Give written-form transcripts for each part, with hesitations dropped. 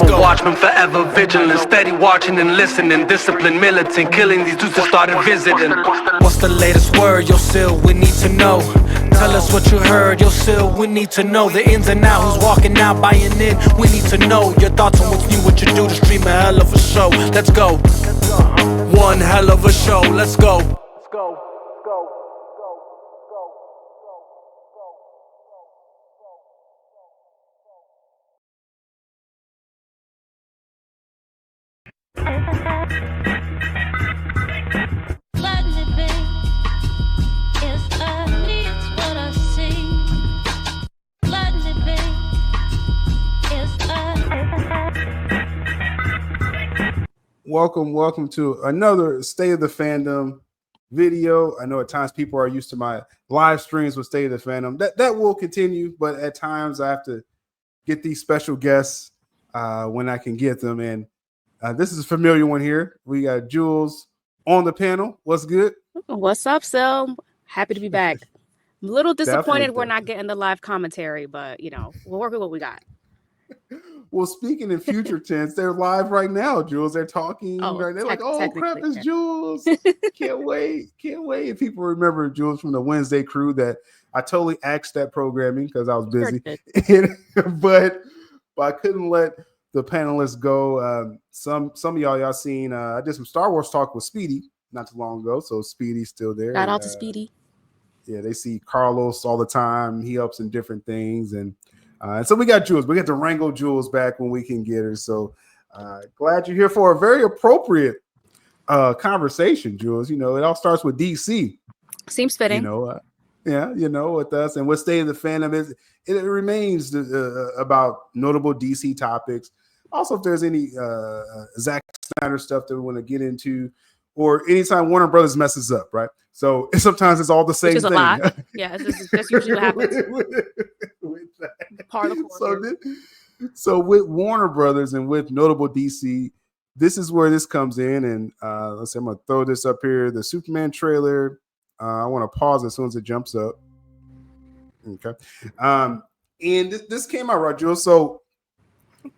I'm a watchman, forever vigilant, steady watching and listening, disciplined, militant, killing these dudes that started visiting. What's the latest word, yo, Sil? We need to know. Tell us what you heard, yo, Sil. We need to know the ins and outs. Who's walking out, buying in? We need to know your thoughts on what's new, what you do to stream a hell of a show. Let's go. One hell of a show. Let's go. Welcome to another State of the Fandom video. I know at times people are used to my live streams with State of the Fandom. That will continue, but at times I have to get these special guests when I can get them. And this is a familiar one here. We got Julez on the panel. What's good? What's up, Sil? Happy to be back. I'm a little disappointed we're not getting the live commentary, but you know, we'll work with what we got. Well, speaking in future tense, they're live right now, Julez. They're talking right. They're like, "Oh crap, it's Julez! Can't wait! If people remember Julez from the Wednesday crew, that I totally axed that programming because I was busy, but I couldn't let the panelists go. Some of y'all seen. I did some Star Wars talk with Speedy not too long ago, so Speedy's still there. Shout out to Speedy. Yeah, they see Carlos all the time. He helps in different things and so we got Julez. We get to wrangle Julez back when we can get her. So glad you're here for a very appropriate conversation, Julez. You know, it all starts with DC. Seems fitting. With us and what State of the Fandom is. It remains about notable DC topics. Also, if there's any Zack Snyder stuff that we want to get into, or anytime Warner Brothers messes up, right? So sometimes it's all the same thing. A lot. Yeah, that's usually what happens. Part of the so with Warner Brothers and with notable DC, this is where this comes in. And let's see, I'm going to throw this up here. The Superman trailer. I want to pause as soon as it jumps up. Okay. And this came out, right, Julez? So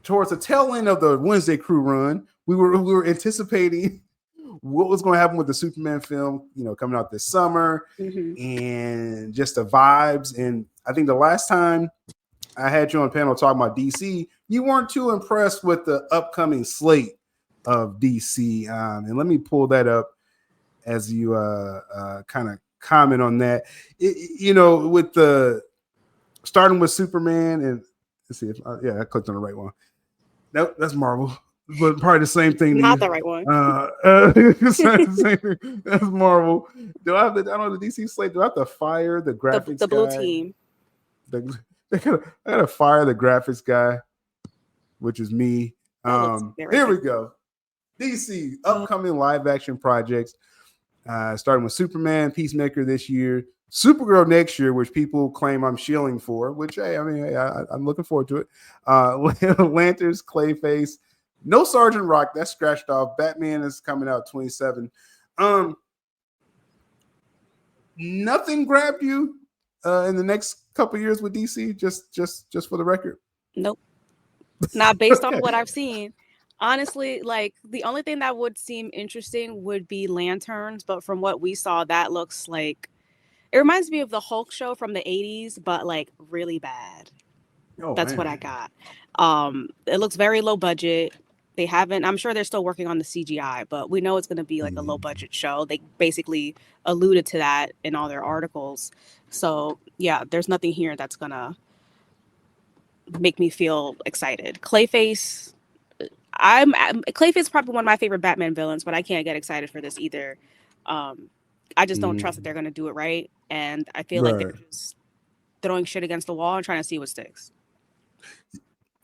towards the tail end of the Wednesday crew run, we were anticipating what was going to happen with the Superman film, coming out this summer, and just the vibes. And I think the last time I had you on the panel talking about DC, you weren't too impressed with the upcoming slate of DC. And let me pull that up as you kind of comment on that. With the starting with Superman, and let's see if I clicked on the right one. Nope, that's Marvel. But probably the same thing. Not the right one. Same thing. That's Marvel. Do I have the DC slate? Do I have to fire the graphics the blue guy? Team? I gotta fire the graphics guy, which is me. Here we go. DC upcoming live action projects, starting with Superman, Peacemaker this year, Supergirl next year, which people claim I'm shilling for. Which I'm looking forward to it. Lanterns, Clayface. No Sergeant Rock, that's scratched off. Batman is coming out 27. Nothing grabbed you in the next couple years with DC, just for the record? Nope. Not based on what I've seen. Honestly, like the only thing that would seem interesting would be Lanterns, but from what we saw, that looks like it reminds me of the Hulk show from the 80s, but like really bad. That's what I got. It looks very low budget. They haven't, I'm sure they're still working on the CGI, but we know it's going to be like a low budget show. They basically alluded to that in all their articles. So yeah, there's nothing here that's going to make me feel excited. Clayface, Clayface is probably one of my favorite Batman villains, but I can't get excited for this either. I just don't trust that they're going to do it right. And I feel like they're just throwing shit against the wall and trying to see what sticks.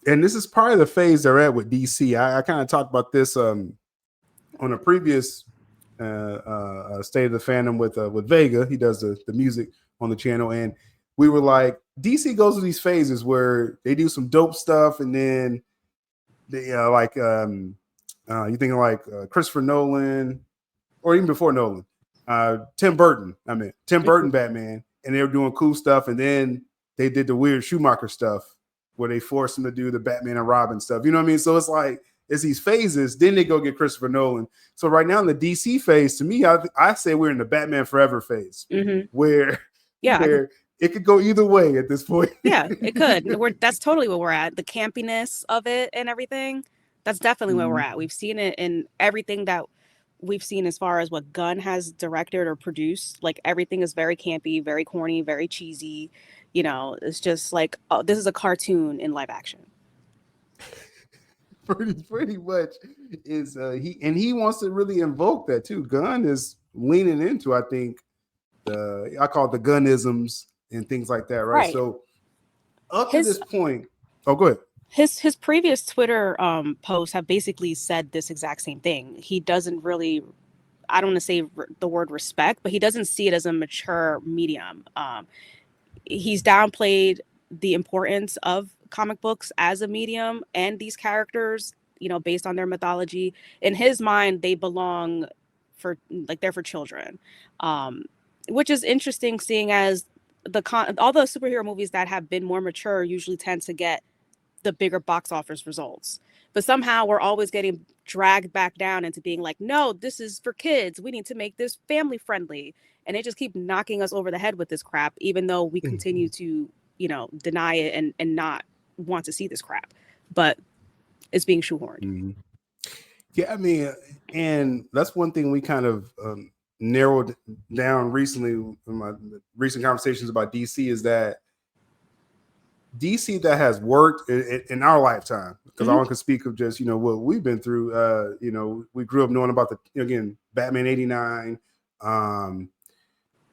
And this is part of the phase they're at with DC. I kind of talked about this on a previous State of the Fandom with VEGA. He does the music on the channel. And we were like, DC goes through these phases where they do some dope stuff. And then they you thinking like Christopher Nolan, or even before Nolan, Tim Burton Burton Batman. And they were doing cool stuff. And then they did the weird Schumacher stuff where they force him to do the Batman and Robin stuff. You know what I mean? So it's like it's these phases. Then they go get Christopher Nolan. So right now in the DC phase, to me, I say we're in the Batman Forever phase, where it could go either way at this point. Yeah, it could. That's totally where we're at. The campiness of it and everything. That's definitely where we're at. We've seen it in everything that we've seen as far as what Gunn has directed or produced. Like everything is very campy, very corny, very cheesy. You know, it's just like, oh, this is a cartoon in live action. pretty much is he wants to really invoke that too. Gunn is leaning into, I think, I call it the Gunnisms and things like that, right? So up to this point, go ahead. His previous Twitter posts have basically said this exact same thing. He doesn't really, I don't want to say the word respect, but he doesn't see it as a mature medium. He's downplayed the importance of comic books as a medium and these characters, you know, based on their mythology. In his mind, they belong they're for children, which is interesting, seeing as all the superhero movies that have been more mature usually tend to get the bigger box office results. But somehow we're always getting dragged back down into being like, no, this is for kids. We need to make this family friendly. And they just keep knocking us over the head with this crap, even though we continue to, you know, deny it and not want to see this crap. But it's being shoehorned. Yeah, I mean, and that's one thing we kind of narrowed down recently in my recent conversations about DC is that DC that has worked in our lifetime, because I can speak of just, you know, what we've been through. You know, we grew up knowing about Batman '89,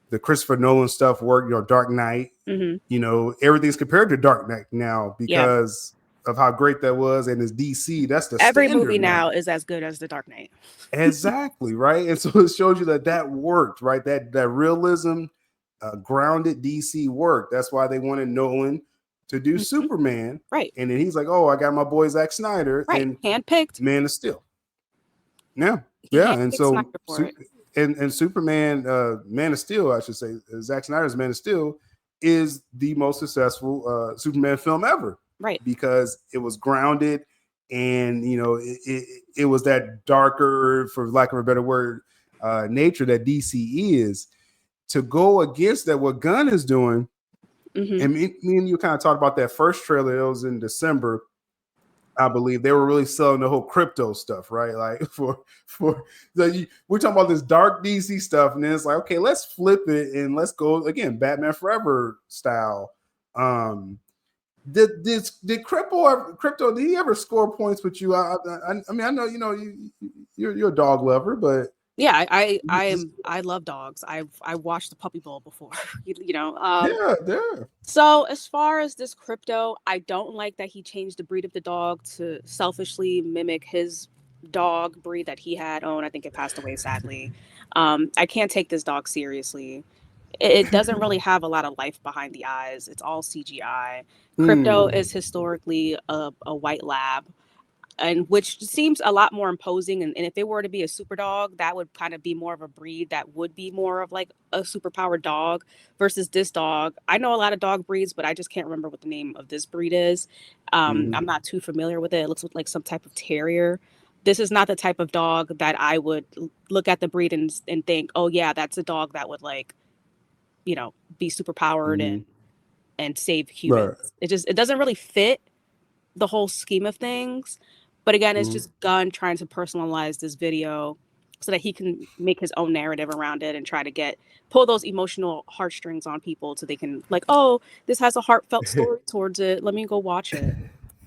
the Christopher Nolan stuff worked, you know, Dark Knight, you know, everything's compared to Dark Knight now because of how great that was. And it's DC, that's the every movie now is as good as the Dark Knight. Exactly, right? And so it shows you that worked, right? That realism, grounded DC worked. That's why they wanted Nolan to do Superman. Right. And then he's like, oh, I got my boy Zack Snyder. Right. And handpicked. Man of Steel. Yeah. And so and Superman, Man of Steel, I should say, Zack Snyder's Man of Steel is the most successful Superman film ever. Right. Because it was grounded and, you know, it was that darker, for lack of a better word, nature that DC is. To go against that, what Gunn is doing, and me and you kind of talked about that first trailer. It was in December, I believe. They were really selling the whole crypto stuff, right? Like we're talking about this dark DC stuff, and then it's like, okay, let's flip it and let's go again, Batman Forever style. Did crypto? Did he ever score points with you? I mean, I know, you know, you're a dog lover, but. Yeah, I love dogs. I watched the Puppy Bowl before, you know. Yeah. So as far as this crypto, I don't like that he changed the breed of the dog to selfishly mimic his dog breed that he had owned. I think it passed away, sadly. I can't take this dog seriously. It doesn't really have a lot of life behind the eyes. It's all CGI. Crypto is historically a white lab, and which seems a lot more imposing. And if it were to be a super dog, that would kind of be more of a breed that would be more of like a superpowered dog versus this dog. I know a lot of dog breeds, but I just can't remember what the name of this breed is. I'm not too familiar with it. It looks like some type of terrier. This is not the type of dog that I would look at the breed and think, oh yeah, that's a dog that would, like, you know, be superpowered and save humans. Right. It doesn't really fit the whole scheme of things. But again, it's just Gunn trying to personalize this video so that he can make his own narrative around it and try to pull those emotional heartstrings on people so they can, like, oh, this has a heartfelt story towards it. Let me go watch it.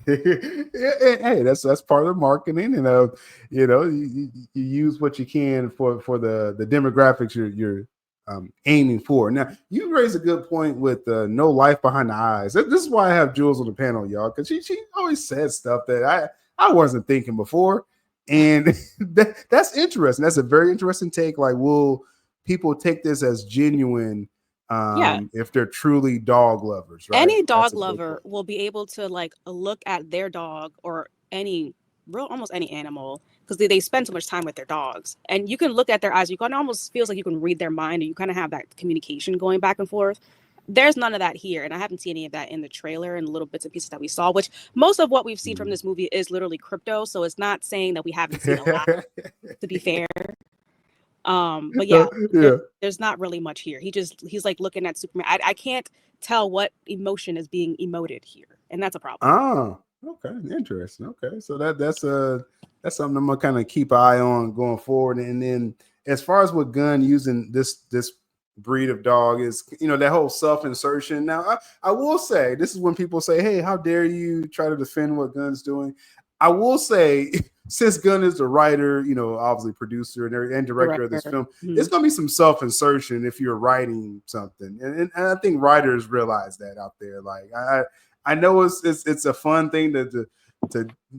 Hey, that's part of marketing, and you know, you use what you can for the demographics you're aiming for. Now, you raise a good point with no life behind the eyes. This is why I have Julez on the panel, y'all, because she always says stuff that I wasn't thinking before, and that's interesting. That's a very interesting take. Like, will people take this as genuine? If they're truly dog lovers, right? Any dog lover will be able to, like, look at their dog or almost any animal, because they spend so much time with their dogs, and you can look at their eyes. You can almost feels like you can read their mind, and you kind of have that communication going back and forth. there's none of that here, and I haven't seen any of that in the trailer and little bits and pieces that we saw, which most of what we've seen from this movie is literally crypto, so it's not saying that we haven't seen a lot, to be fair. But yeah, there's not really much here. He's like looking at Superman. I can't tell what emotion is being emoted here, and that's a problem. Oh, okay, interesting. Okay, so that's something I'm gonna kind of keep an eye on going forward. And then as far as what Gunn using this breed of dog is, that whole self-insertion. Now, I will say, this is when people say, hey, how dare you try to defend what Gunn's doing? I will say, since Gunn is the writer, obviously producer and director of this film, it's going to be some self-insertion if you're writing something. And I think writers realize that out there. Like, I know it's a fun thing to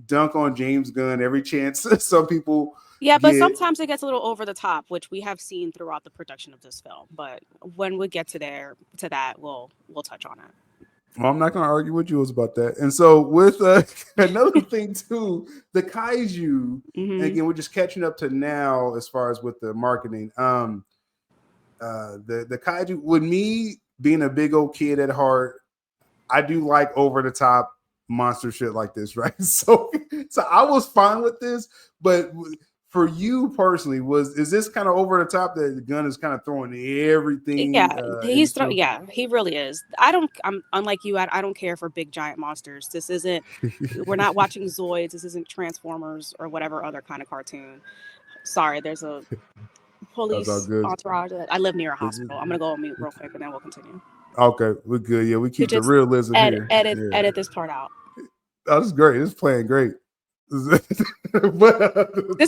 dunk on James Gunn every chance some people but sometimes it gets a little over the top, which we have seen throughout the production of this film. But when we get to that, we'll touch on it. Well, I'm not going to argue with Julez about that. And so with another thing too, the kaiju, again, we're just catching up to now as far as with the marketing. The kaiju, with me being a big old kid at heart, I do like over the top monster shit like this, right? So I was fine with this, but for you personally, is this kind of over the top that the Gunn is kind of throwing everything? He really is. I'm unlike you. I don't care for big giant monsters. This isn't. We're not watching Zoids. This isn't Transformers or whatever other kind of cartoon. Sorry, there's a police entourage. I live near a hospital. I'm gonna go on mute real quick and then we'll continue. Okay, we're good. Yeah, we keep the realism here. Edit this part out. Oh, this is great. This is playing great. This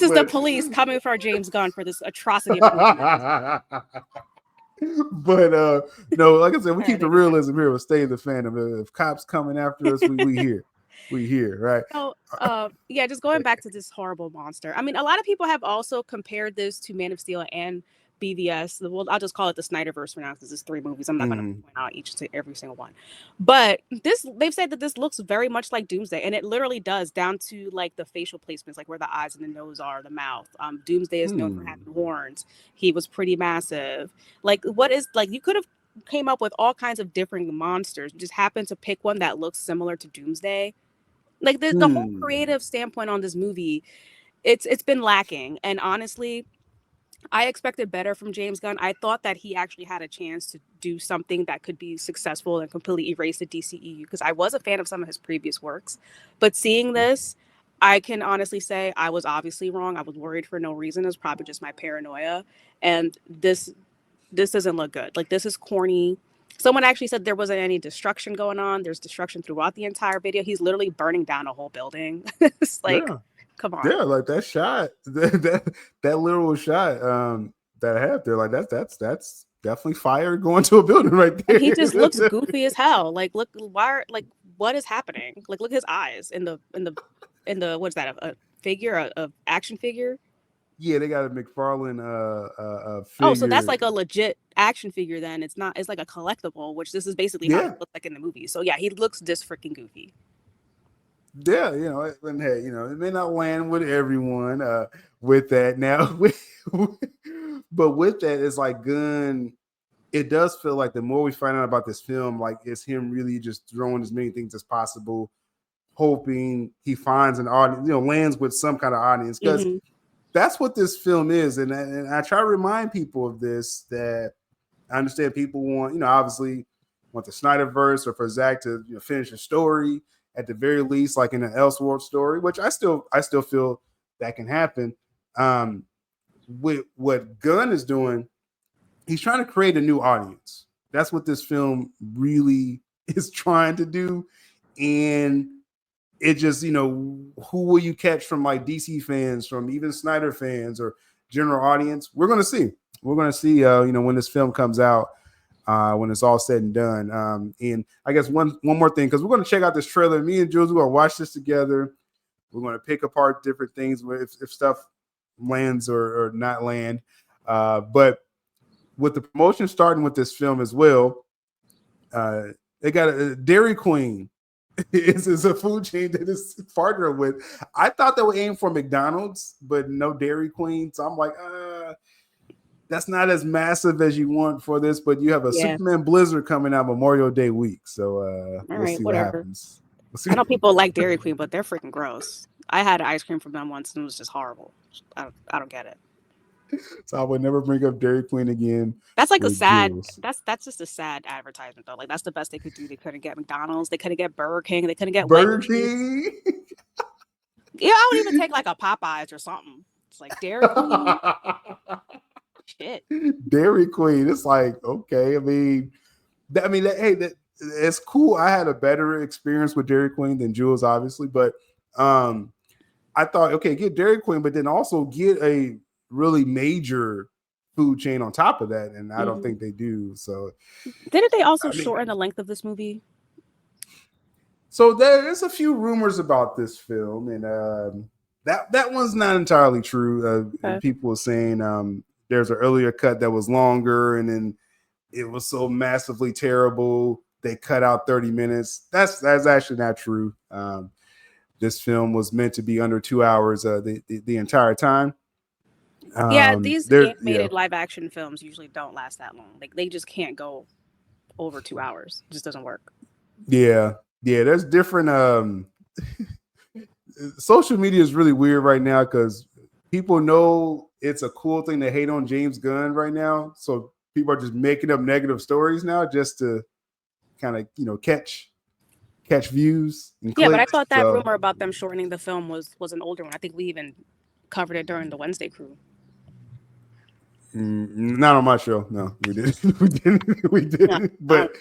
is the police coming for James Gunn for this atrocity. But no, like I said, we keep the realism here. We'll stay in the fandom. If cops coming after us, we here. We here, right? So, just going back to this horrible monster. I mean, a lot of people have also compared this to Man of Steel and BVS. Well, I'll just call it the Snyderverse for now because it's 3 movies. I'm not going to point out every single one. But they've said that this looks very much like Doomsday, and it literally does, down to like the facial placements, like where the eyes and the nose are, the mouth. Doomsday is known for having horns. He was pretty massive. Like, you could have came up with all kinds of different monsters. You just happened to pick one that looks similar to Doomsday. Like the whole creative standpoint on this movie, it's been lacking. And honestly, I expected better from James Gunn. I thought that he actually had a chance to do something that could be successful and completely erase the DCEU, because I was a fan of some of his previous works. But seeing this, I can honestly say I was obviously wrong. I was worried for no reason. It was probably just my paranoia. And this doesn't look good. Like, this is corny. Someone actually said there wasn't any destruction going on. There's destruction throughout the entire video. He's literally burning down a whole building. It's like... Yeah. Come on. Yeah, like that shot, that literal shot that I have there, like that's definitely fire going to a building right there. He just looks goofy as hell. Like, look, what is happening? Like, look at his eyes in the what's that? A figure, a action figure? Yeah, they got a McFarlane figure. Oh, so that's like a legit action figure then. It's not. It's like a collectible, which this is basically how it looks like in the movie. So yeah, he looks this freaking goofy. Yeah, and hey, it may not land with everyone with that now, but with that, it's like Gunn. It does feel like the more we find out about this film, like it's him really just throwing as many things as possible, hoping he finds an audience, lands with some kind of audience, because that's what this film is. And I try to remind people of this, that I understand people want, obviously want the Snyderverse or for Zack to finish a story. At the very least, like in an Elseworld story, which I still feel that can happen. With what Gunn is doing, he's trying to create a new audience. That's what this film really is trying to do. And it just, who will you catch from like DC fans, from even Snyder fans or general audience? We're going to see. We're going to see, when this film comes out. When it's all said and done. And I guess one more thing, because we're going to check out this trailer. Me and Julez, we're going to watch this together. We're going to pick apart different things if stuff lands or not land. But with the promotion starting with this film as well, they got a Dairy Queen. is a food chain that is partnered with. I thought they would aim for McDonald's, but no Dairy Queen. So I'm like, that's not as massive as you want for this, but you have a Yeah. Superman Blizzard coming out Memorial Day week. So we'll right, see whatever. what happens. We'll see. I know people like Dairy Queen, but they're freaking gross. I had ice cream from them once and it was just horrible. I don't get it. So I would never bring up Dairy Queen again. That's like a with sad. Jules. That's just a sad advertisement though. Like that's the best they could do. They couldn't get McDonald's. They couldn't get Burger King. They couldn't get Burger Wendy's. King. Yeah, I would even take like a Popeyes or something. It's like Dairy Queen. Shit. Dairy Queen. It's like, okay. I mean, it's cool. I had a better experience with Dairy Queen than Jules, obviously, but I thought, okay, get Dairy Queen, but then also get a really major food chain on top of that, and I don't think they do. So, didn't they also shorten the length of this movie? So there's a few rumors about this film, and that one's not entirely true. People were saying there's an earlier cut that was longer, and then it was so massively terrible they cut out 30 minutes. That's actually not true. This film was meant to be under 2 hours the entire time. These animated live action films usually don't last that long. Like they just can't go over 2 hours. It just doesn't work. Yeah. There's different. Social media is really weird right now because people know it's a cool thing to hate on James Gunn right now. So people are just making up negative stories now just to kind of catch views. And but I thought that rumor about them shortening the film was an older one. I think we even covered it during the Wednesday crew. Not on my show. No, we didn't. we didn't. But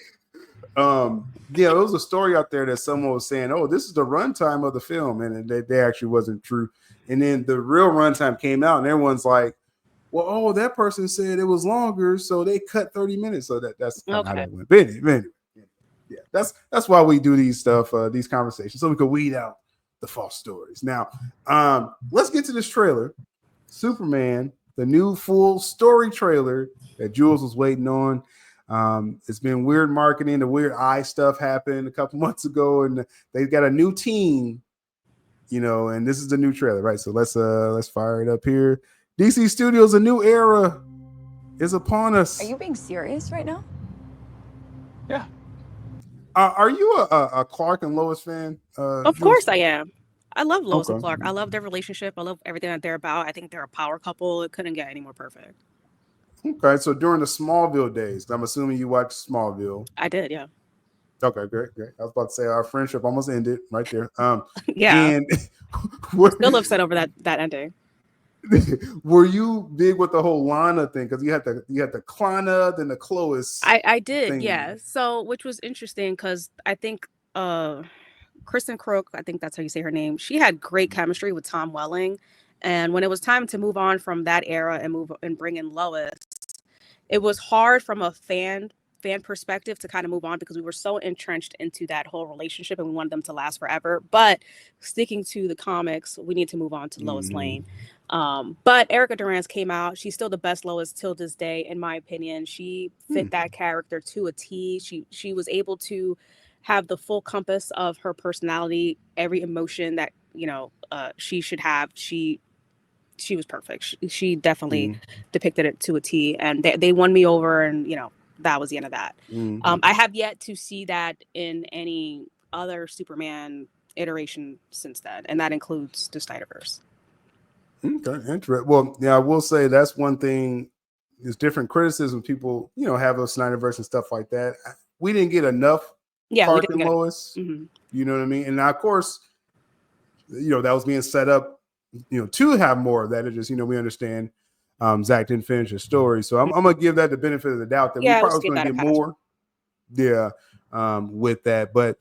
there was a story out there that someone was saying, "Oh, this is the runtime of the film," and they actually wasn't true. And then the real runtime came out, and everyone's like, "Well, that person said it was longer, so they cut 30 minutes." So that's how that went. But anyway, that's why we do these conversations, so we can weed out the false stories. Now, let's get to this trailer, Superman. The new full story trailer that Jules was waiting on. It's been weird marketing. The weird eye stuff happened a couple months ago, and they've got a new team, and this is the new trailer, right? So let's fire it up here. DC Studios, a new era is upon us. Are you being serious right now? Yeah. Are you a Clark and Lois fan? Of course I am. I love Lois and Clark. I love their relationship. I love everything that they're about. I think they're a power couple. It couldn't get any more perfect. Okay, so during the Smallville days, I'm assuming you watched Smallville. I did, yeah. Okay, great. I was about to say our friendship almost ended right there. Yeah. And still upset over that ending. Were you big with the whole Lana thing? Because you had the Klana, then the Clois. I did, thing. Yeah. So which was interesting because I think Kristen Croak, I think that's how you say her name. She had great chemistry with Tom Welling, and when it was time to move on from that era and bring in Lois, it was hard from a fan perspective to kind of move on because we were so entrenched into that whole relationship and we wanted them to last forever. But sticking to the comics, we need to move on to Lois Lane. But Erica Durance came out. She's still the best Lois till this day, in my opinion. She fit that character to a T. She was able to have the full compass of her personality, every emotion that she should have. She was perfect. She definitely depicted it to a T, and they won me over, and that was the end of that. I have yet to see that in any other Superman iteration since then, and that includes the Snyderverse. Okay, interesting. Well, yeah, I will say that's one thing. There's different criticism people, have of Snyderverse and stuff like that. We didn't get enough Clark and Lois. You know what I mean? And now, of course, that was being set up, to have more of that. It just, we understand Zack didn't finish his story. So I'm going to give that the benefit of the doubt that we probably going to get more. Yeah, with that. But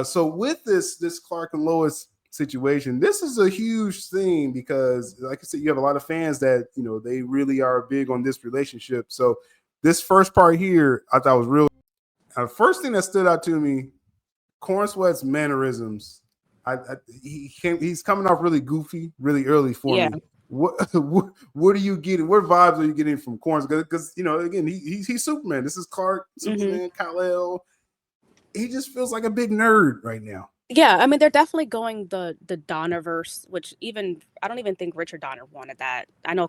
so with this Clark and Lois situation, this is a huge thing because, like I said, you have a lot of fans that, they really are big on this relationship. So this first part here, I thought was real. First thing that stood out to me, Corn Sweat's mannerisms. He's coming off really goofy, really early for me. What are you getting? What vibes are you getting from Corn? Because again, he's Superman. This is Clark, Superman, Kal-El. He just feels like a big nerd right now. Yeah, I mean, they're definitely going the Donnerverse, which even I don't even think Richard Donner wanted that. I know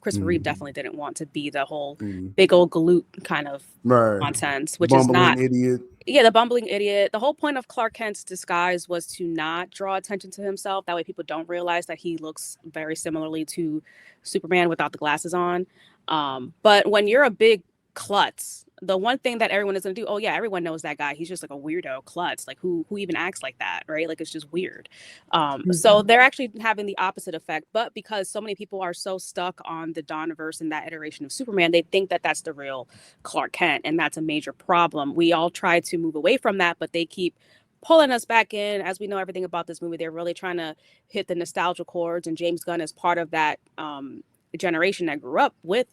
Christopher Reeve definitely didn't want to be the whole big old galoot kind of Right. nonsense, which is Bumbling not. idiot. Yeah, the bumbling idiot. The whole point of Clark Kent's disguise was to not draw attention to himself. That way people don't realize that he looks very similarly to Superman without the glasses on. But when you're a big klutz, the one thing that everyone is going to do, oh yeah, everyone knows that guy. He's just like a weirdo klutz. Like who even acts like that, right? Like it's just weird. So they're actually having the opposite effect. But because so many people are so stuck on the Donnerverse and that iteration of Superman, they think that that's the real Clark Kent, and that's a major problem. We all try to move away from that, but they keep pulling us back in. As we know everything about this movie, they're really trying to hit the nostalgia chords, and James Gunn is part of that generation that grew up with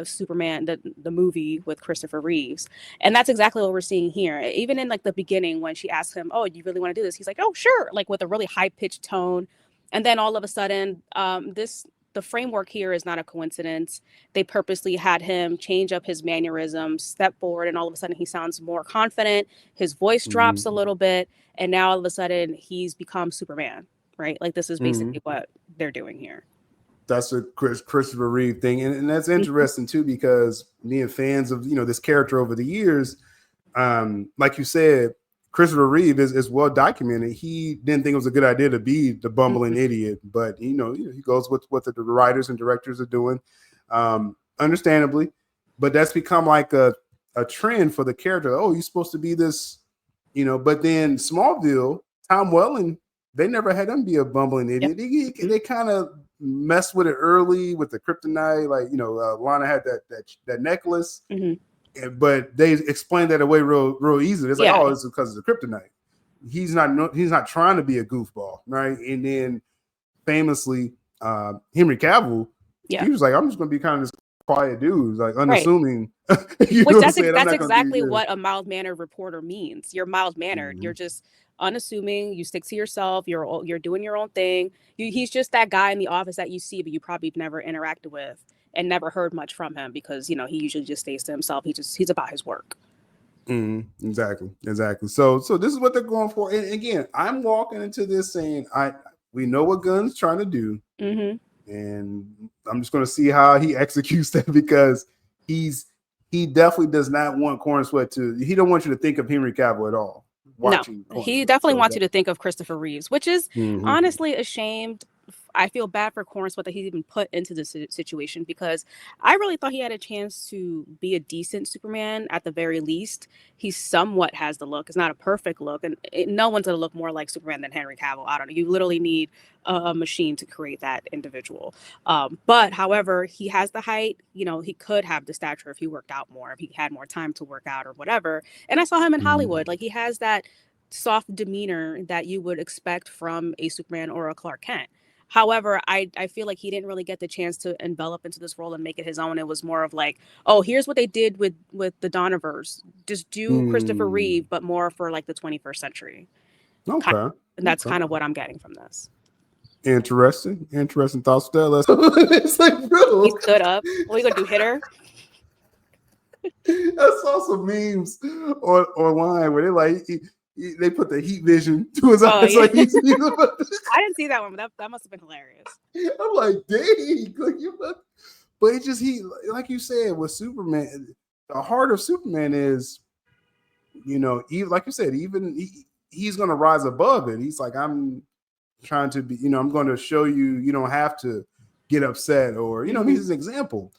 Superman, the movie with Christopher Reeves. And that's exactly what we're seeing here. Even in like the beginning when she asks him, oh, you really want to do this? He's like, oh, sure. Like with a really high pitched tone. And then all of a sudden, the framework here is not a coincidence. They purposely had him change up his mannerisms, step forward, and all of a sudden he sounds more confident. His voice drops a little bit. And now all of a sudden he's become Superman, right? Like this is basically what they're doing here. That's a Christopher Reeve thing, and that's interesting too, because being fans of this character over the years, like you said, Christopher Reeve is well documented. He didn't think it was a good idea to be the bumbling idiot, but he goes with what the writers and directors are doing, understandably. But that's become like a trend for the character. Oh, you're supposed to be this, But then Smallville, Tom Welling, they never had him be a bumbling idiot. Yep. They kind of messed with it early with the kryptonite, like Lana had that necklace, but they explained that away real easily. It's like, oh, it's because of the kryptonite. He's not trying to be a goofball, right? And then famously, Henry Cavill, he was like, I'm just going to be kind of this quiet dude, like unassuming. Which that's exactly what a mild-mannered reporter means. You're mild-mannered. You're just unassuming. You stick to yourself. You're doing your own thing. He's just that guy in the office that you see, but you probably never interacted with and never heard much from him because he usually just stays to himself. He's about his work. Exactly. So this is what they're going for. And again, I'm walking into this saying, we know what Gunn's trying to do, and I'm just going to see how he executes that, because he definitely does not want Corn Sweat he don't want you to think of Henry Cavill at all. No, he definitely wants you to think of Christopher Reeves, which is honestly a shame. I feel bad for Corn Sweat that he's even put into this situation, because I really thought he had a chance to be a decent Superman at the very least. He somewhat has the look. It's not a perfect look, and no one's going to look more like Superman than Henry Cavill. I don't know. You literally need a machine to create that individual. But however, he has the height. He could have the stature if he worked out more, if he had more time to work out or whatever. And I saw him in Hollywood. Like, he has that soft demeanor that you would expect from a Superman or a Clark Kent. However, I feel like he didn't really get the chance to envelop into this role and make it his own. It was more of like, oh, here's what they did with the Donnerverse. Just do Christopher Reeve, but more for like the 21st century. Okay. And that's kind of what I'm getting from this. Interesting thoughts there. It's like, bro. He stood up. What are you going to do, hit her? I saw some memes online where they put the heat vision to his eyes. Yeah. Like I didn't see that one, but that must have been hilarious. I'm like, dang, but it's just like you said with Superman, the heart of Superman is, even like you said, even he's going to rise above it. He's like, I'm trying to be, I'm going to show you don't have to get upset, or he's an example.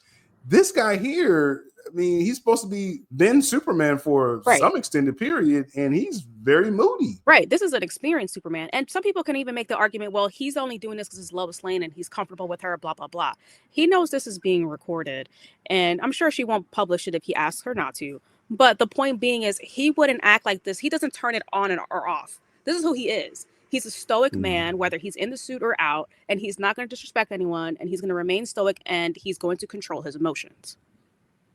This guy here, I mean, he's supposed to be been Superman for some extended period, and he's very moody. Right. This is an experienced Superman. And some people can even make the argument, well, he's only doing this because it's Lois Lane and he's comfortable with her, blah, blah, blah. He knows this is being recorded, and I'm sure she won't publish it if he asks her not to. But the point being is, he wouldn't act like this. He doesn't turn it on or off. This is who he is. He's a stoic man, whether he's in the suit or out, and he's not going to disrespect anyone, and he's going to remain stoic, and he's going to control his emotions.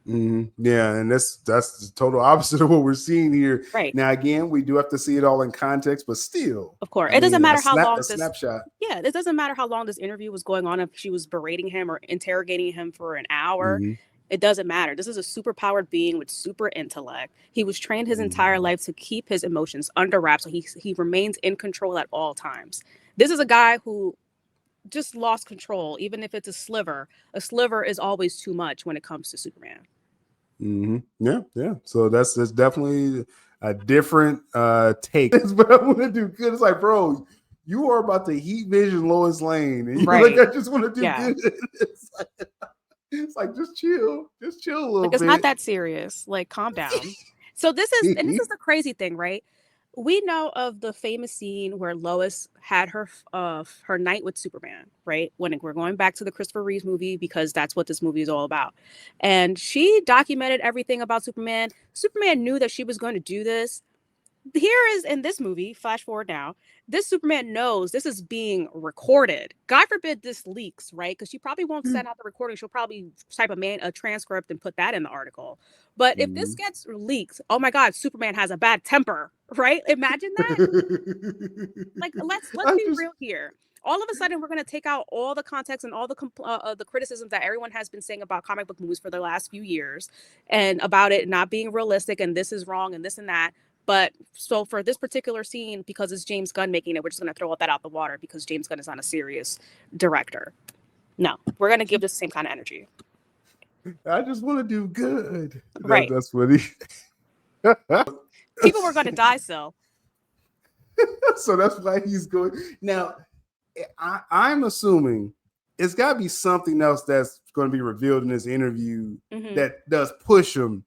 Yeah, and that's the total opposite of what we're seeing here. Right now, again, we do have to see it all in context, but still, of course, it doesn't matter how long this snapshot. Yeah, it doesn't matter how long this interview was going on. If she was berating him or interrogating him for an hour, It doesn't matter. This is a super powered being with super intellect. He was trained his entire life to keep his emotions under wraps, so he remains in control at all times. This is a guy who just lost control, even if it's a sliver. A sliver is always too much when it comes to Superman. Yeah. So that's definitely a different take. But I want to do good. It's like, bro, you are about to heat vision Lois Lane, and you're like, I just want to do good. It's like just chill a little bit. It's not that serious. Like, calm down. So this is the crazy thing, right? We know of the famous scene where Lois had her night with Superman, right? When we're going back to the Christopher Reeves movie, because that's what this movie is all about. And she documented everything about Superman. Superman knew that she was going to do this. Here is in this movie, flash forward now, this Superman knows this is being recorded. God forbid this leaks, right? Because she probably won't send out the recording. She'll probably type a transcript and put that in the article. But if this gets leaked, oh my God, Superman has a bad temper, right? Imagine that. Like, let's be real here. All of a sudden, we're going to take out all the context and all the criticisms that everyone has been saying about comic book movies for the last few years, and about it not being realistic, and this is wrong and this and that. But so for this particular scene, because it's James Gunn making it, we're just going to throw that out the water because James Gunn is not a serious director. No, we're going to give this same kind of energy. I just want to do good. Right. That's what he... People were going to die still. So that's why he's going. Now, I'm assuming it's got to be something else that's going to be revealed in this interview that does push him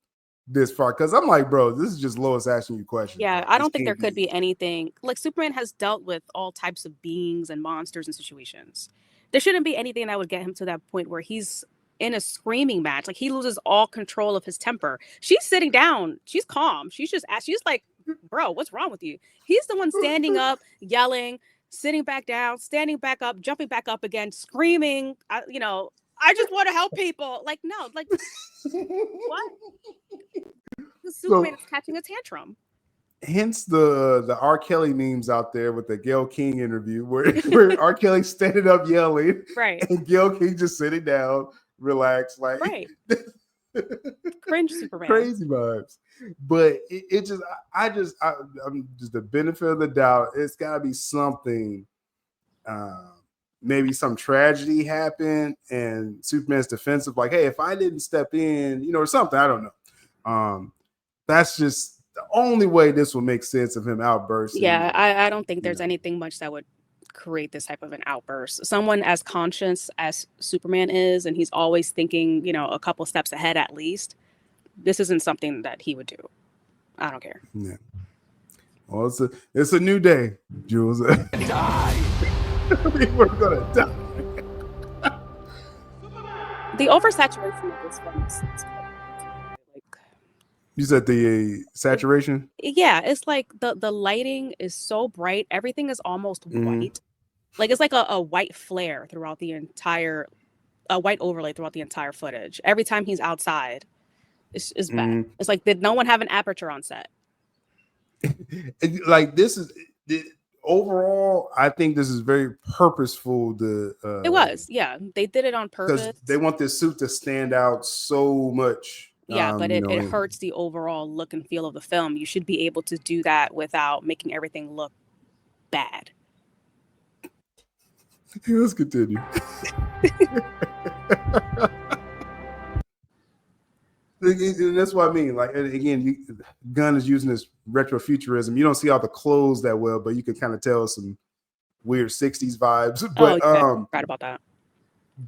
this far, because I'm like, bro, this is just Lois asking you questions. Yeah, bro. I don't think there could be anything. Like, Superman has dealt with all types of beings and monsters and situations. There shouldn't be anything that would get him to that point where he's in a screaming match. Like, he loses all control of his temper. She's sitting down. She's calm. She's like, bro, what's wrong with you? He's the one standing up, yelling, sitting back down, standing back up, jumping back up again, screaming, I just want to help people. Like, no, like, what? Superman is catching a tantrum. Hence the R. Kelly memes out there with the Gayle King interview where R. Kelly standing up yelling, right, and Gayle King just sitting down, relaxed, like, right. Cringe Superman. Crazy vibes. But I'm just the benefit of the doubt. It's got to be something. Maybe some tragedy happened and Superman's defensive, like, hey, if I didn't step in, or something, I don't know. That's just the only way this will make sense of him outbursting. Yeah, I don't think there's anything much that would create this type of an outburst. Someone as conscious as Superman is, and he's always thinking, a couple steps ahead at least, this isn't something that he would do. I don't care. Yeah. Well, it's a new day, Jules. We're gonna die. The oversaturation of this film is like, you said the saturation? Yeah, it's like the lighting is so bright. Everything is almost white. Like, it's like a white flare throughout the entire, a white overlay throughout the entire footage. Every time he's outside, it's bad. It's like, did no one have an aperture on set? Like, this is... Overall, I think this is very purposeful. It was, yeah. They did it on purpose. They want this suit to stand out so much. Yeah, but it hurts the overall look and feel of the film. You should be able to do that without making everything look bad. Let's continue. And that's what I mean. Like, again, Gunn is using this retrofuturism. You don't see all the clothes that well, but you can kind of tell some weird 60s vibes. But right about that.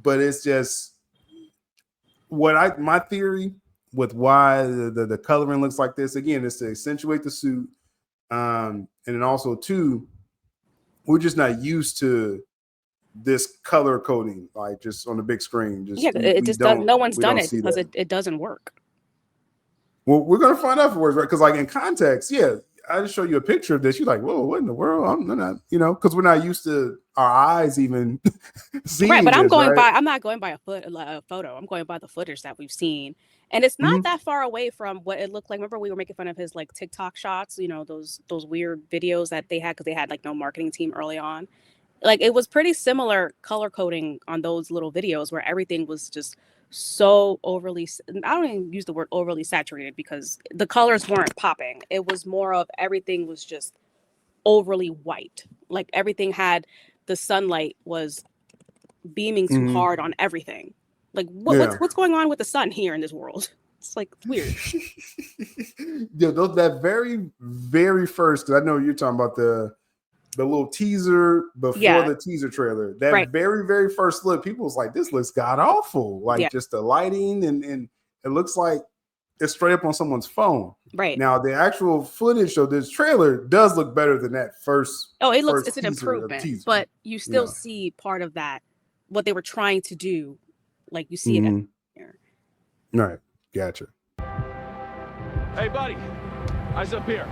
But it's just my theory with why the coloring looks like this, again, is to accentuate the suit. And then also, too, we're just not used to this color coding, like, just on the big screen. No one's done it because it doesn't work. Well, we're gonna find out afterwards, right? Because, like, in context, I just show you a picture of this. You're like, whoa, what in the world? I'm not, because we're not used to our eyes even seeing. Right, but I'm not going by a photo. I'm going by the footage that we've seen, and it's not that far away from what it looked like. Remember, we were making fun of his, like, TikTok shots, those weird videos that they had because they had, like, no marketing team early on. Like it was pretty similar color coding on those little videos where everything was just so overly, I don't even use the word overly saturated because the colors weren't popping. It was more of everything was just overly white. Like everything had the sunlight was beaming too hard on everything. Like what's going on with the sun here in this world? It's like weird. Yeah, that very, very first, because I know you're talking about the little teaser before the teaser trailer. That very, very first look, people was like, this looks god awful. Like just the lighting and it looks like it's straight up on someone's phone. Right. Now the actual footage of this trailer does look better than that first. Oh, it's an improvement, but you still see part of that, what they were trying to do. Like you see it here. Right. Gotcha. Hey, buddy. Eyes up here.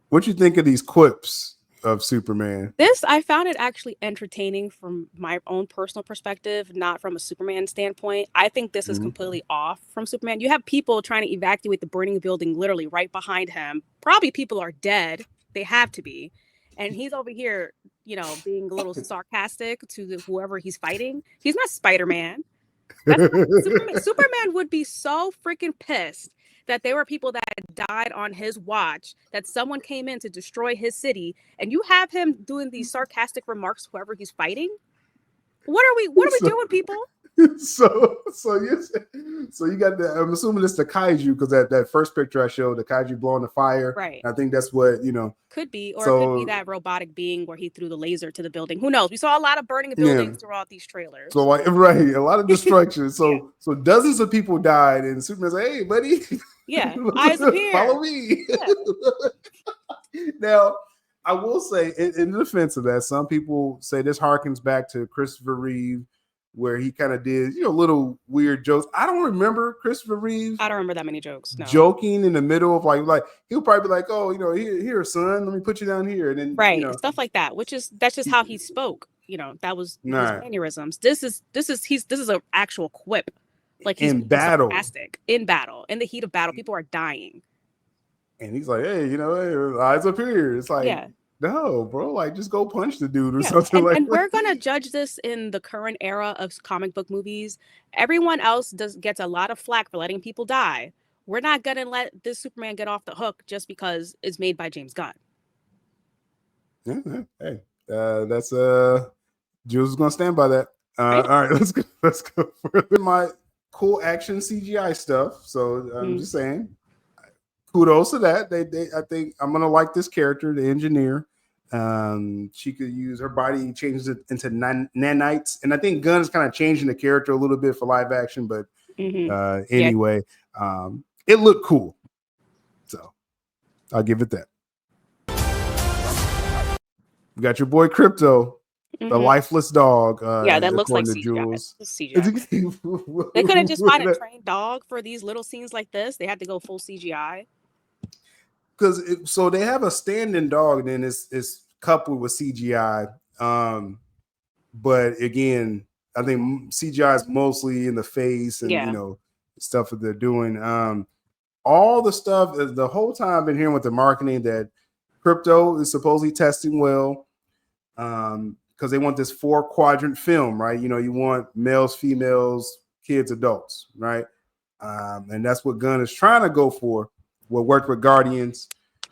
What you think of these quips of Superman? I found it actually entertaining from my own personal perspective, not from a Superman standpoint. I think this is completely off from Superman. You have people trying to evacuate the burning building literally right behind him. Probably people are dead. They have to be. And he's over here, being a little sarcastic to whoever he's fighting. He's not Spider-Man. Superman would be so freaking pissed that there were people that died on his watch, that someone came in to destroy his city, and you have him doing these sarcastic remarks to whoever he's fighting. What are we doing, people? So you got the, I'm assuming it's the kaiju, because that first picture I showed, the kaiju blowing the fire. Right. I think that's what, could be, or it could be that robotic being where he threw the laser to the building. Who knows? We saw a lot of burning buildings throughout these trailers. So a lot of destruction. So dozens of people died, and Superman's like, hey, buddy. Yeah. Eyes up here. Follow me. Yeah. Now, I will say, in defense of that, some people say this harkens back to Christopher Reeve, where he kind of did, little weird jokes. I don't remember Christopher Reeve. I don't remember that many jokes. No. Joking in the middle of like he'll probably be like, oh, here, son, let me put you down here, and then stuff like that. That's just how he spoke. That was his mannerisms. This is an actual quip. Like he's in battle, sarcastic. In battle, in the heat of battle, people are dying. And he's like, hey, hey, eyes up here. It's like, no, bro, like just go punch the dude or something like that. And we're gonna judge this in the current era of comic book movies. Everyone else gets a lot of flack for letting people die. We're not gonna let this Superman get off the hook just because it's made by James Gunn. Yeah, hey, that's Jules is gonna stand by that. All right, let's go further. My cool action CGI stuff. So I'm just saying, kudos to that. I think I'm gonna like this character, the engineer. She could use her body, changes it into nanites, and I think Gunn is kind of changing the character a little bit for live action. But anyway, it looked cool, so I'll give it that. We got your boy Crypto, the lifeless dog. That looks like CGI. They couldn't just find a trained dog for these little scenes like this. They had to go full CGI. So they have a standing dog, and then it's coupled with CGI. But again, I think CGI is mostly in the face and stuff that they're doing. All the stuff the whole time I've been hearing with the marketing that Crypto is supposedly testing well, because they want this 4-quadrant film, right? You want males, females, kids, adults, right? And that's what Gunn is trying to go for. What worked with Guardians,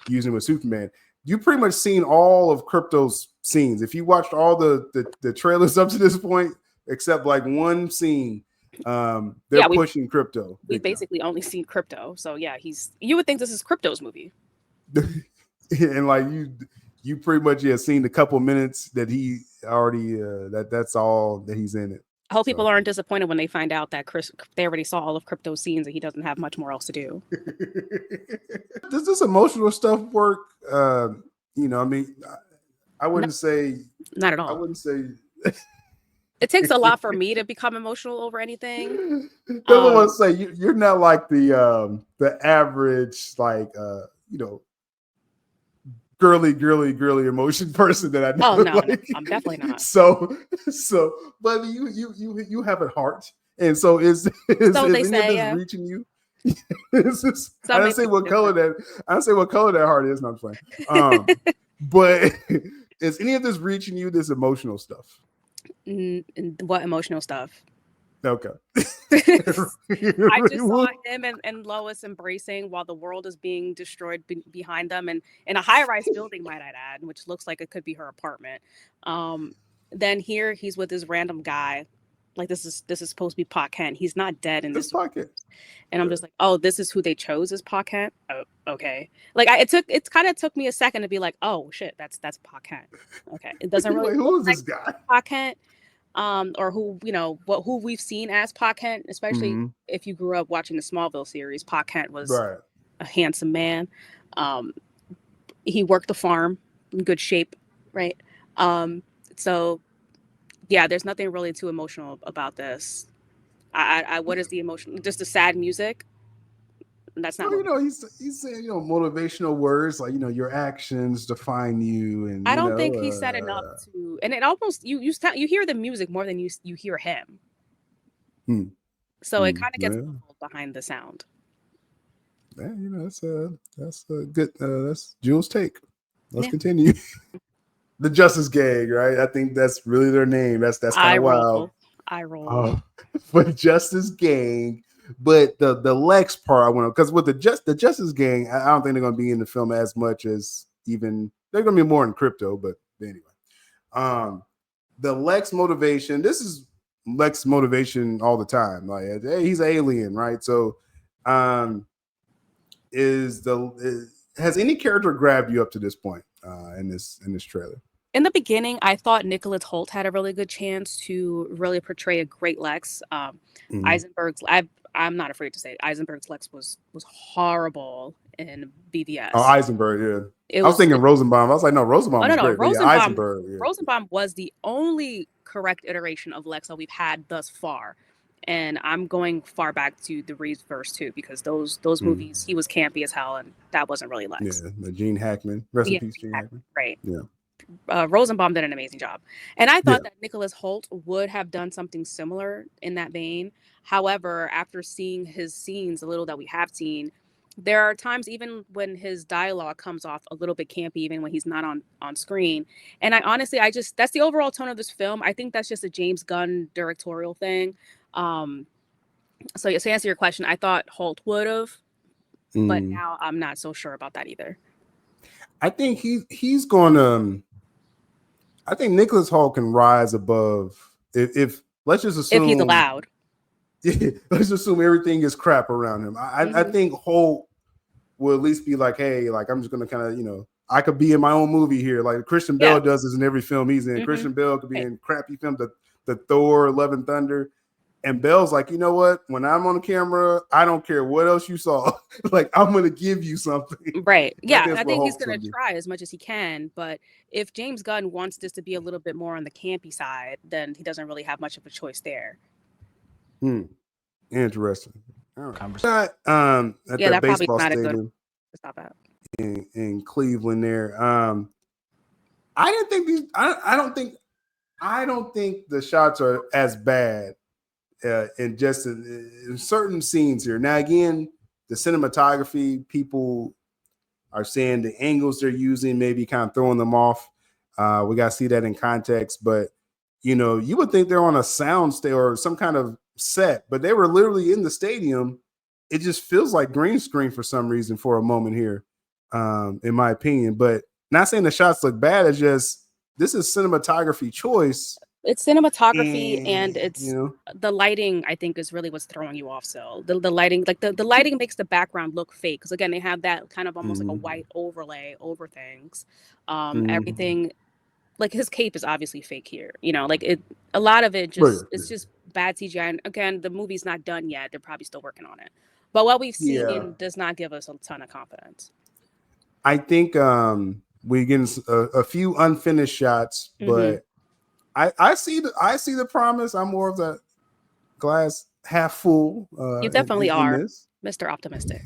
using with Superman. You pretty much seen all of Crypto's scenes. If you watched all the trailers up to this point, except like one scene, they're pushing Crypto. We've basically only seen Crypto. So you would think this is Crypto's movie. And like you pretty much seen the couple minutes that he already that's all that he's in it. I hope people aren't disappointed when they find out that they already saw all of Crypto's scenes and he doesn't have much more else to do. Does this emotional stuff work? I mean, I wouldn't say. Not at all. I wouldn't say. It takes a lot for me to become emotional over anything. That's what I want to say. You're not like the average, like, girly emotion person that I know. Oh no, I'm definitely not. So, but you have a heart, and so is any of this reaching you? I didn't say what color that heart is. No, I'm playing. But Is any of this reaching you? This emotional stuff? What emotional stuff? Okay. I just saw him and Lois embracing while the world is being destroyed behind them, and in a high-rise building, might I add, which looks like it could be her apartment. Then here he's with this random guy. Like this is supposed to be Pa Kent. He's not dead in this pocket. And I'm just like, oh, this is who they chose as Pa Kent. Oh, okay. Like it kind of took me a second to be like, oh shit, that's Pa Kent. Okay, it doesn't really. Like, who is this guy? Pa Kent, or who who we've seen as Pa Kent, especially if you grew up watching the Smallville series. Pa Kent was a handsome man. He worked the farm in good shape, right? So yeah, there's nothing really too emotional about this. What is the emotion? Just the sad music. That's not. Well, he's saying motivational words like your actions define you, and I don't think he said enough to. And it almost you hear the music more than you hear him. So it kind of gets behind the sound. Yeah, that's a good. That's Julez' take. Let's continue. The Justice Gang, right? I think that's really their name. That's kind of wild. I roll. For the Justice Gang, but the Lex part, I want to, because with the Justice Gang, I don't think they're going to be in the film as much as even they're going to be more in crypto. But anyway, the Lex motivation. This is Lex motivation all the time. Like, hey, he's an alien, right? So, has any character grabbed you up to this point in this trailer? In the beginning, I thought Nicholas Hoult had a really good chance to really portray a great Lex. Eisenberg's, I'm not afraid to say it, Eisenberg's Lex was horrible in BVS. Oh, Eisenberg, yeah. I was thinking Rosenbaum. I was like, no, Rosenbaum was great. Rosenbaum was the only correct iteration of Lex that we've had thus far. And I'm going far back to the Reeves-verse too, because those movies, he was campy as hell, and that wasn't really Lex. Yeah, the Gene Hackman. Rest in peace, Gene Hackman. Right. Yeah. Rosenbaum did an amazing job. And I thought that Nicholas Hoult would have done something similar in that vein. However, after seeing his scenes, a little that we have seen, there are times even when his dialogue comes off a little bit campy, even when he's not on screen. And that's the overall tone of this film. I think that's just a James Gunn directorial thing. So to answer your question, I thought Hoult would have, but now I'm not so sure about that either. I think he's going to. I think Nicholas Hoult can rise above if let's just assume if he's allowed. Yeah, let's assume everything is crap around him. I think Hoult will at least be like, hey, like I'm just gonna kind of I could be in my own movie here, like Christian Bale does this in every film he's in. Christian Bale could be in crappy film, the Thor, Love and Thunder. And Belle's like, you know what? When I'm on the camera, I don't care what else you saw. Like, I'm going to give you something. Right. Yeah. I think he's going to try as much as he can. But if James Gunn wants this to be a little bit more on the campy side, then he doesn't really have much of a choice there. Interesting. All right. At that baseball probably not stadium stop out. in Cleveland there. I didn't think these, I don't think the shots are as bad. In certain scenes here. Now, again, the cinematography, people are saying the angles they're using maybe kind of throwing them off. We got to see that in context. But, you would think they're on a sound stage or some kind of set, but they were literally in the stadium. It just feels like green screen for some reason for a moment here, in my opinion. But not saying the shots look bad. It's just this is cinematography choice. It's cinematography and it's the lighting, I think, is really what's throwing you off. So the lighting, like the lighting makes the background look fake. Because again, they have that kind of almost like a white overlay over things. Everything, like his cape is obviously fake here. A lot of it just, it's just bad CGI. And again, the movie's not done yet. They're probably still working on it. But what we've seen does not give us a ton of confidence. I think we get a few unfinished shots, but I see the promise. I'm more of the glass half full. You definitely are, Mr. Optimistic.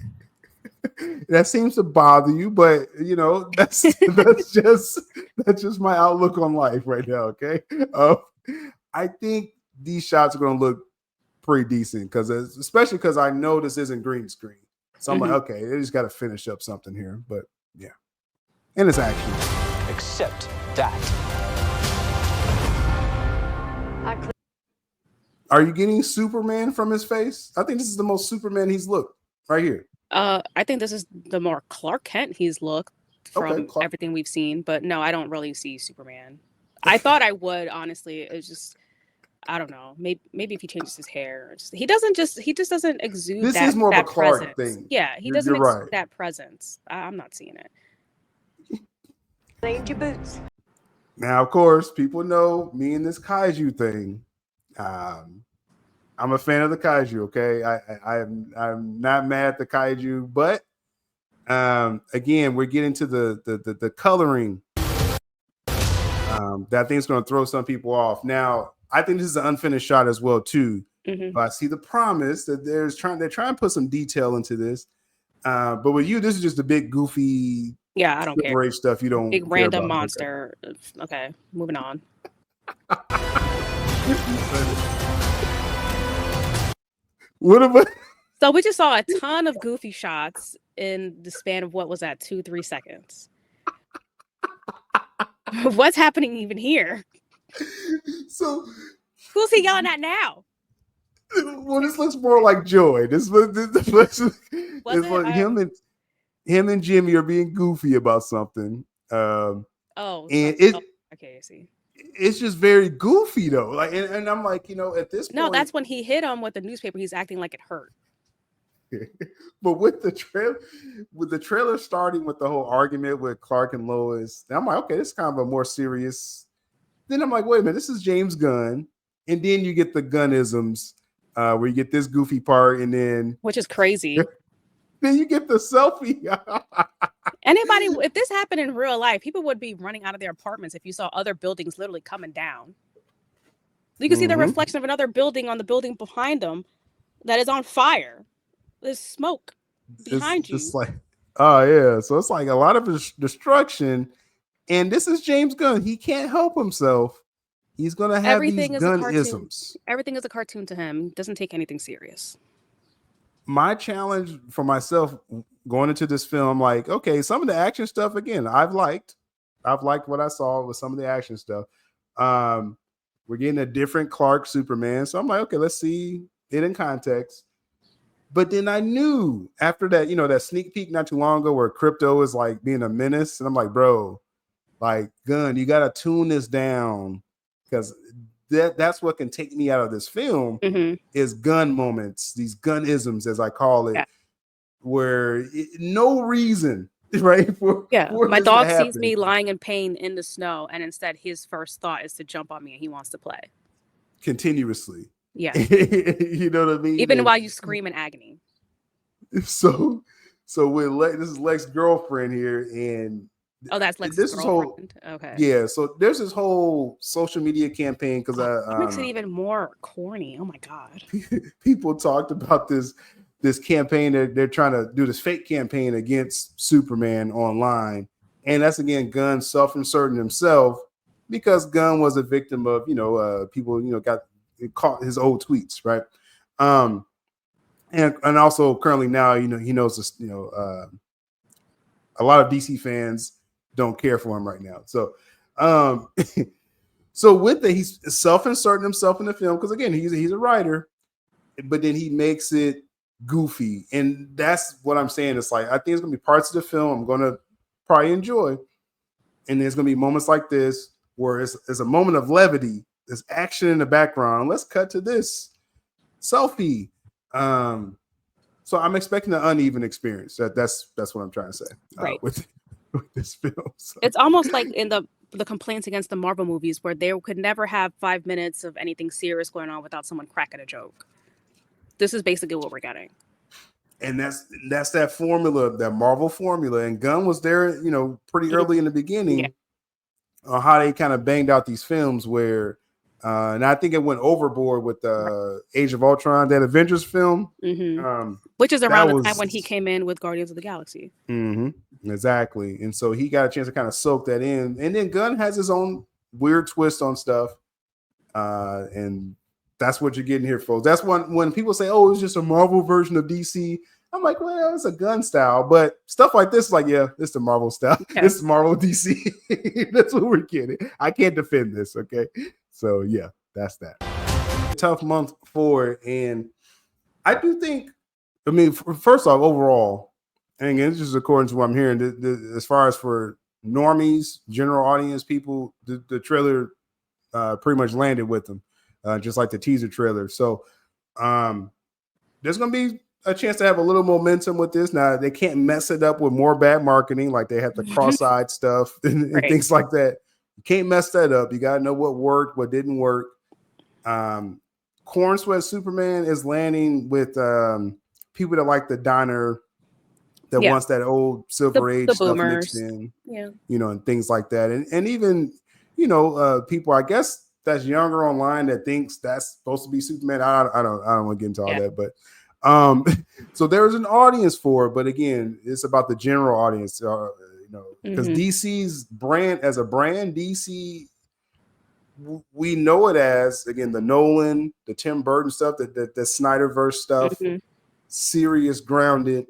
That seems to bother you, but that's just my outlook on life right now. Okay, I think these shots are going to look pretty decent especially because I know this isn't green screen. So I'm like, okay, they just got to finish up something here. But yeah, and it's action. Accept that. Are you getting Superman from his face? I think this is the most Superman he's looked right here. I think this is the more Clark Kent he's looked from Clark. everything we've seen, but no, I don't really see Superman. I thought I would, honestly. It's just, I don't know. Maybe if he changes his hair, he just doesn't exude. This that, is more of that a Clark presence. thing. Yeah, he doesn't exude that presence. I'm not seeing it. Named your boots. Now, of course, people know me and this kaiju thing. I'm a fan of the kaiju. Okay, I'm not mad at the kaiju, but again, we're getting to the coloring. That thing's going to throw some people off. Now, I think this is an unfinished shot as well too. But I see the promise that they're trying to put some detail into this. But with you, this is just a big goofy. Yeah, I don't care. Stuff you don't. Big random monster. Okay, moving on. What about? So we just saw a ton of goofy shots in the span of what was that, 2-3 seconds. What's happening even here? So who's he yelling at now? Well, this looks more like Joy. This looks like him and Jimmy are being goofy about something. And okay, I see. It's just very goofy though. Like, and I'm like, at this point, no, that's when he hit him with the newspaper. He's acting like it hurt. But with the trailer starting with the whole argument with Clark and Lois, I'm like, okay, this is kind of a more serious. Then I'm like, wait a minute, this is James Gunn, and then you get the Gunnisms, where you get this goofy part, and then which is crazy. Then you get the selfie. Anybody, if this happened in real life, people would be running out of their apartments if you saw other buildings literally coming down. You can see the reflection of another building on the building behind them that is on fire. There's smoke behind you. It's like, oh yeah. So it's like a lot of destruction. And this is James Gunn. He can't help himself. He's gonna have these Gunn-isms. Everything is a cartoon to him. He doesn't take anything serious. My challenge for myself going into this film, like, okay, some of the action stuff, again, I've liked what I saw with some of the action stuff. We're getting a different Clark Superman. So I'm like, okay, let's see it in context. But then I knew after that, that sneak peek not too long ago where Crypto is like being a menace. And I'm like, bro, like, Gunn, you got to tune this down, because that's what can take me out of this film is Gunn moments, these Gunnisms, as I call it, where no reason, right? For my dog sees me lying in pain in the snow, and instead his first thought is to jump on me, and he wants to play continuously. Yeah. You know what I mean? Even while you scream in agony. So with this is Lex's girlfriend here, and that's Lex's girlfriend. Okay. Yeah, so there's this whole social media campaign because that makes it even more corny. Oh my god. People talked about this campaign that they're trying to do, this fake campaign against Superman online. And that's again Gunn self-inserting himself, because Gunn was a victim of, people, got caught his old tweets, right? And also currently now, he knows this, a lot of DC fans don't care for him right now. So so with that, he's self-inserting himself in the film, because again, he's a writer, but then he makes it goofy. And that's what I'm saying. It's like, I think it's gonna be parts of the film I'm gonna probably enjoy, and there's gonna be moments like this where it's a moment of levity, there's action in the background, let's cut to this selfie. So I'm expecting an uneven experience. That's what I'm trying to say, right, with this film. So. It's almost like in the complaints against the Marvel movies, where they could never have 5 minutes of anything serious going on without someone cracking a joke. This is basically what we're getting. And that's that formula, that Marvel formula. And Gunn was there, pretty early in the beginning on how they kind of banged out these films where, and I think it went overboard with the Age of Ultron, that Avengers film. Which is around the time when he came in with Guardians of the Galaxy. Exactly. And so he got a chance to kind of soak that in. And then Gunn has his own weird twist on stuff. And that's what you're getting here, folks. That's when people say, oh, it's just a Marvel version of DC. I'm like, well, it's a Gunn style, but stuff like this, like, yeah, it's the Marvel style. Yeah. This is Marvel DC. That's what we're getting. I can't defend this, okay? So yeah, that's that. Tough month forward, and I do think, I mean, first off, overall, and again, this is according to what I'm hearing, as far as for normies, general audience people, the trailer pretty much landed with them, just like the teaser trailer. So there's going to be a chance to have a little momentum with this. Now, they can't mess it up with more bad marketing, like they have the cross-eyed stuff and Right. things like that. You can't mess that up. You got to know what worked, what didn't work. Corn Sweat Superman is landing with people that like the diner, that wants that old Silver Age the stuff boomers. mixed in, Yeah. you know, and things like that. And even, you know, people, I guess, that's younger online that thinks that's supposed to be Superman. I don't want to get into all that, but so there's an audience for it. But again, it's about the general audience, you know, because DC's brand as a brand, DC, we know it as, again, the Nolan, the Tim Burton stuff, the Snyderverse stuff, serious, grounded.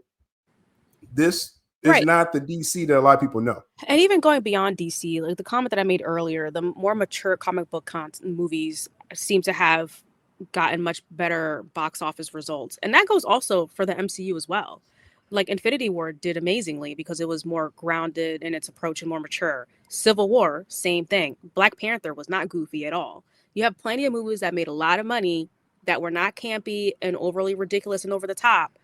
This is not the DC that a lot of people know. And even going beyond DC, like the comment that I made earlier, the more mature comic book movies seem to have gotten much better box office results. And that goes also for the MCU as well. Like Infinity War did amazingly because it was more grounded in its approach and more mature. Civil War, same thing. Black Panther was not goofy at all. You have plenty of movies that made a lot of money that were not campy and overly ridiculous and over the top,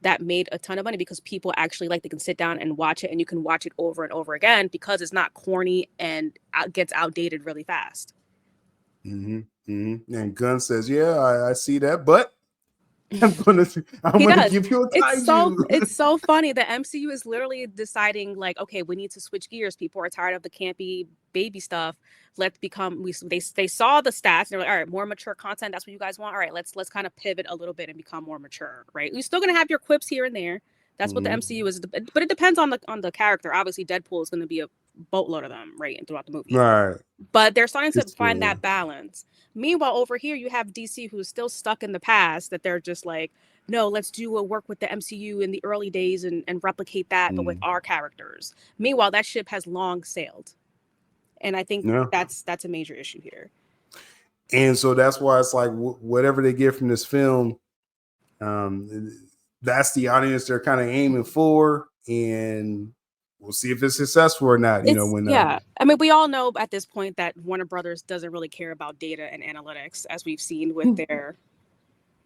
that made a ton of money because people actually they can sit down and watch it, and you can watch it over and over again because it's not corny and gets outdated really fast. And Gunn says, yeah, I see that, but I'm gonna give you a kaiju. It's so funny. The MCU is literally deciding, like, okay, we need to switch gears. People are tired of the campy baby stuff. Let's become. They saw the stats. And they're like, all right, more mature content. That's what you guys want. All right, let's kind of pivot a little bit and become more mature. Right? You're still gonna have your quips here and there. That's what the MCU is. But it depends on the character. Obviously, Deadpool is going to be a boatload of them throughout the movie. Right. But they're starting to find that balance. Meanwhile, over here, you have DC who's still stuck in the past, that they're just like, no, let's do a work with the MCU in the early days and replicate that, but with our characters. Meanwhile, that ship has long sailed. And I think that's a major issue here. And so that's why it's like whatever they get from this film, that's the audience they're kind of aiming for, and we'll see if it's successful or not. I mean, we all know at this point that Warner Brothers doesn't really care about data and analytics, as we've seen with their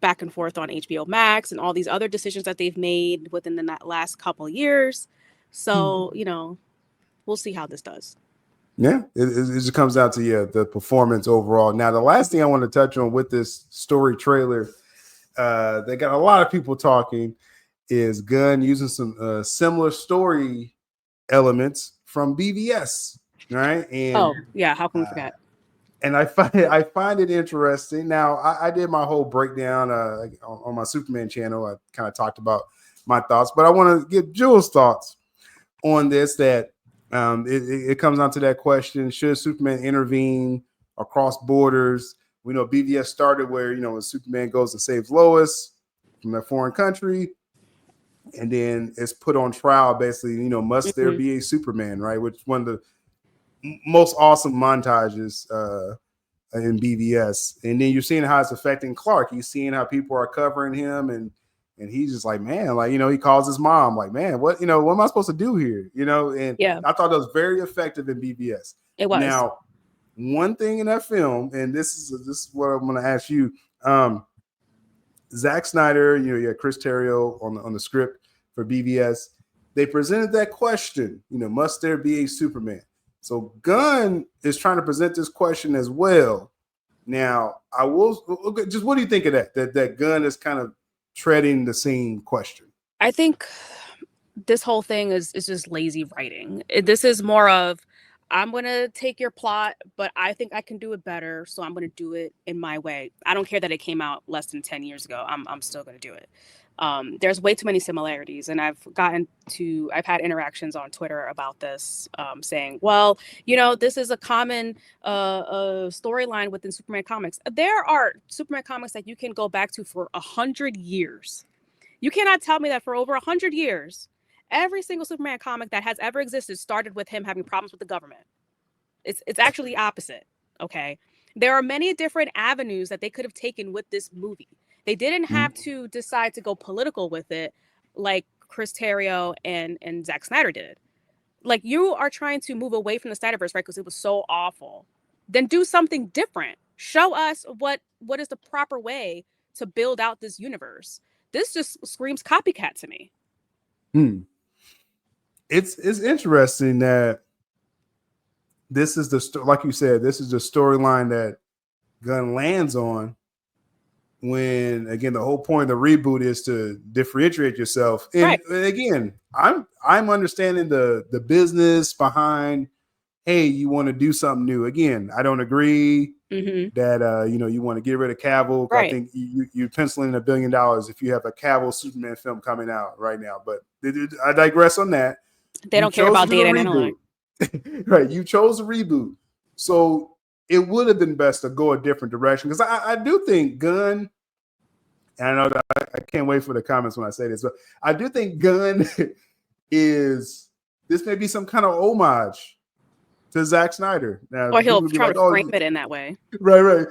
back and forth on HBO Max and all these other decisions that they've made within the last couple of years. So we'll see how this does. Yeah, it just comes down to the performance overall. Now, the last thing I want to touch on with this story trailer, they got a lot of people talking, is Gunn using some similar story elements from BVS, right? And how can we forget? And I find it interesting. Now, I did my whole breakdown on my Superman channel. I kind of talked about my thoughts, but I want to get Julez' thoughts on this. That it comes down to that question: should Superman intervene across borders? We know BVS started where when Superman goes and saves Lois from a foreign country, and then it's put on trial. Basically, must there be a Superman? Right, which is one of the most awesome montages in BVS. And then you're seeing how it's affecting Clark. You're seeing how people are covering him, and he's just like, man, he calls his mom, like, man, what am I supposed to do here? And I thought that was very effective in BVS. It was. Now, one thing in that film, and this is what I'm going to ask you, Zack Snyder, you had Chris Terrio on the script for BVS. They presented that question, must there be a Superman? So Gunn is trying to present this question as well. Now, just what do you think of that? That Gunn is kind of treading the same question. I think this whole thing is just lazy writing. This is more of, I'm going to take your plot, but I think I can do it better, so I'm going to do it in my way. I don't care that it came out less than 10 years ago. I'm still going to do it. There's way too many similarities, and I've had interactions on Twitter about this, saying, well, this is a common storyline within Superman comics. There are Superman comics that you can go back to for 100 years. You cannot tell me that for over 100 years, every single Superman comic that has ever existed started with him having problems with the government. It's actually opposite, okay? There are many different avenues that they could have taken with this movie. They didn't have to decide to go political with it like Chris Terrio and Zack Snyder did. Like, you are trying to move away from the Snyderverse, right? Because it was so awful. Then do something different. Show us what is the proper way to build out this universe. This just screams copycat to me. It's interesting that this is like you said, this is the storyline that Gunn lands on. When again, the whole point of the reboot is to differentiate yourself. And again, I'm understanding the business behind, hey, you want to do something new. Again, I don't agree that you want to get rid of Cavill. Right. I think you pencil in $1 billion if you have a Cavill Superman film coming out right now. But I digress on that. They don't care about data and analytics. Right. You chose a reboot. So it would have been best to go a different direction. Because I do think Gunn, and I know that I can't wait for the comments when I say this, but I do think Gunn this may be some kind of homage to Zack Snyder. Now, or he'll try to frame it in that way. Right.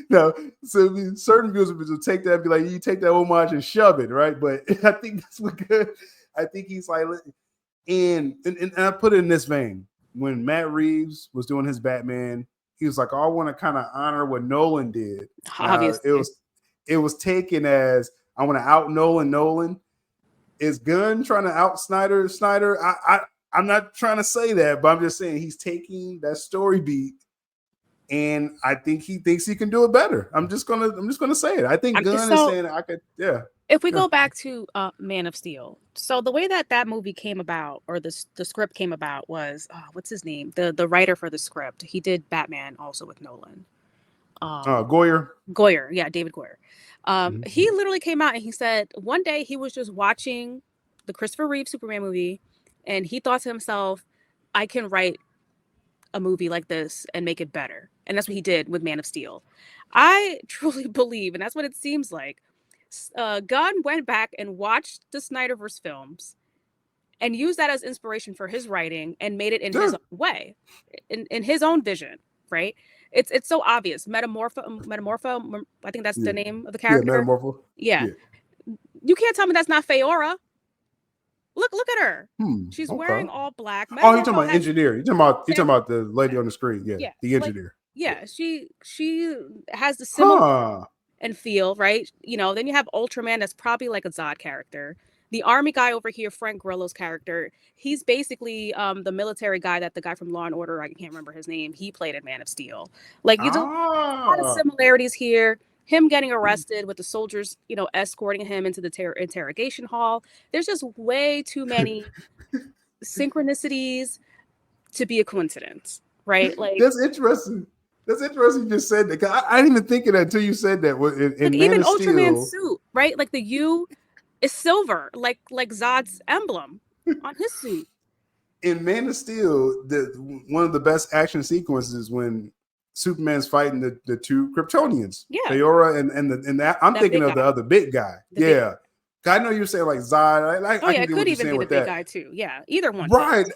Now, so certain viewers will take that and be like, you take that homage and shove it, right? But I think that's what Gunn, I think he's like, and I put it in this vein. When Matt Reeves was doing his Batman, he was like, I want to kind of honor what Nolan did. Obviously. It was taken as, I want to out Nolan. Is Gunn trying to out Snyder? I'm not trying to say that, but I'm just saying he's taking that story beat, and I think he thinks he can do it better. I'm just gonna say it. I think Gunn is saying I could. Yeah. If we go back to Man of Steel, so the way that movie came about, or the script came about, was what's his name? The writer for the script. He did Batman also with Nolan. Goyer, yeah, David Goyer. He literally came out and he said one day he was just watching the Christopher Reeve Superman movie, and he thought to himself, I can write a movie like this and make it better. And that's what he did with Man of Steel. I truly believe, and that's what it seems like, Gunn went back and watched the Snyderverse films and used that as inspiration for his writing and made it in his own way, in his own vision, right? It's so obvious. Metamorpho, I think that's the name of the character. Yeah, Metamorpho. Yeah. You can't tell me that's not Feora. Look at her. She's wearing all black. Oh, you're talking about engineer. You're talking about the lady on the screen. Yeah, the engineer. She has the similar and feel, right? Then you have Ultraman, that's probably like a Zod character. The army guy over here, Frank Grillo's character, he's basically the military guy that the guy from Law and Order, I can't remember his name, he played in Man of Steel. Like, you do a lot of similarities here. Him getting arrested with the soldiers, escorting him into the interrogation hall. There's just way too many synchronicities to be a coincidence, right? Like, that's interesting. That's interesting you just said that. I didn't even think of that until you said that. In even Ultraman's suit, right? Like the U is silver, like Zod's emblem on his suit. In Man of Steel, one of the best action sequences when Superman's fighting the two Kryptonians, Feora and that. I'm thinking of the other big guy. I know you're saying like Zod. It could even be the big guy too. Yeah, either one. Right.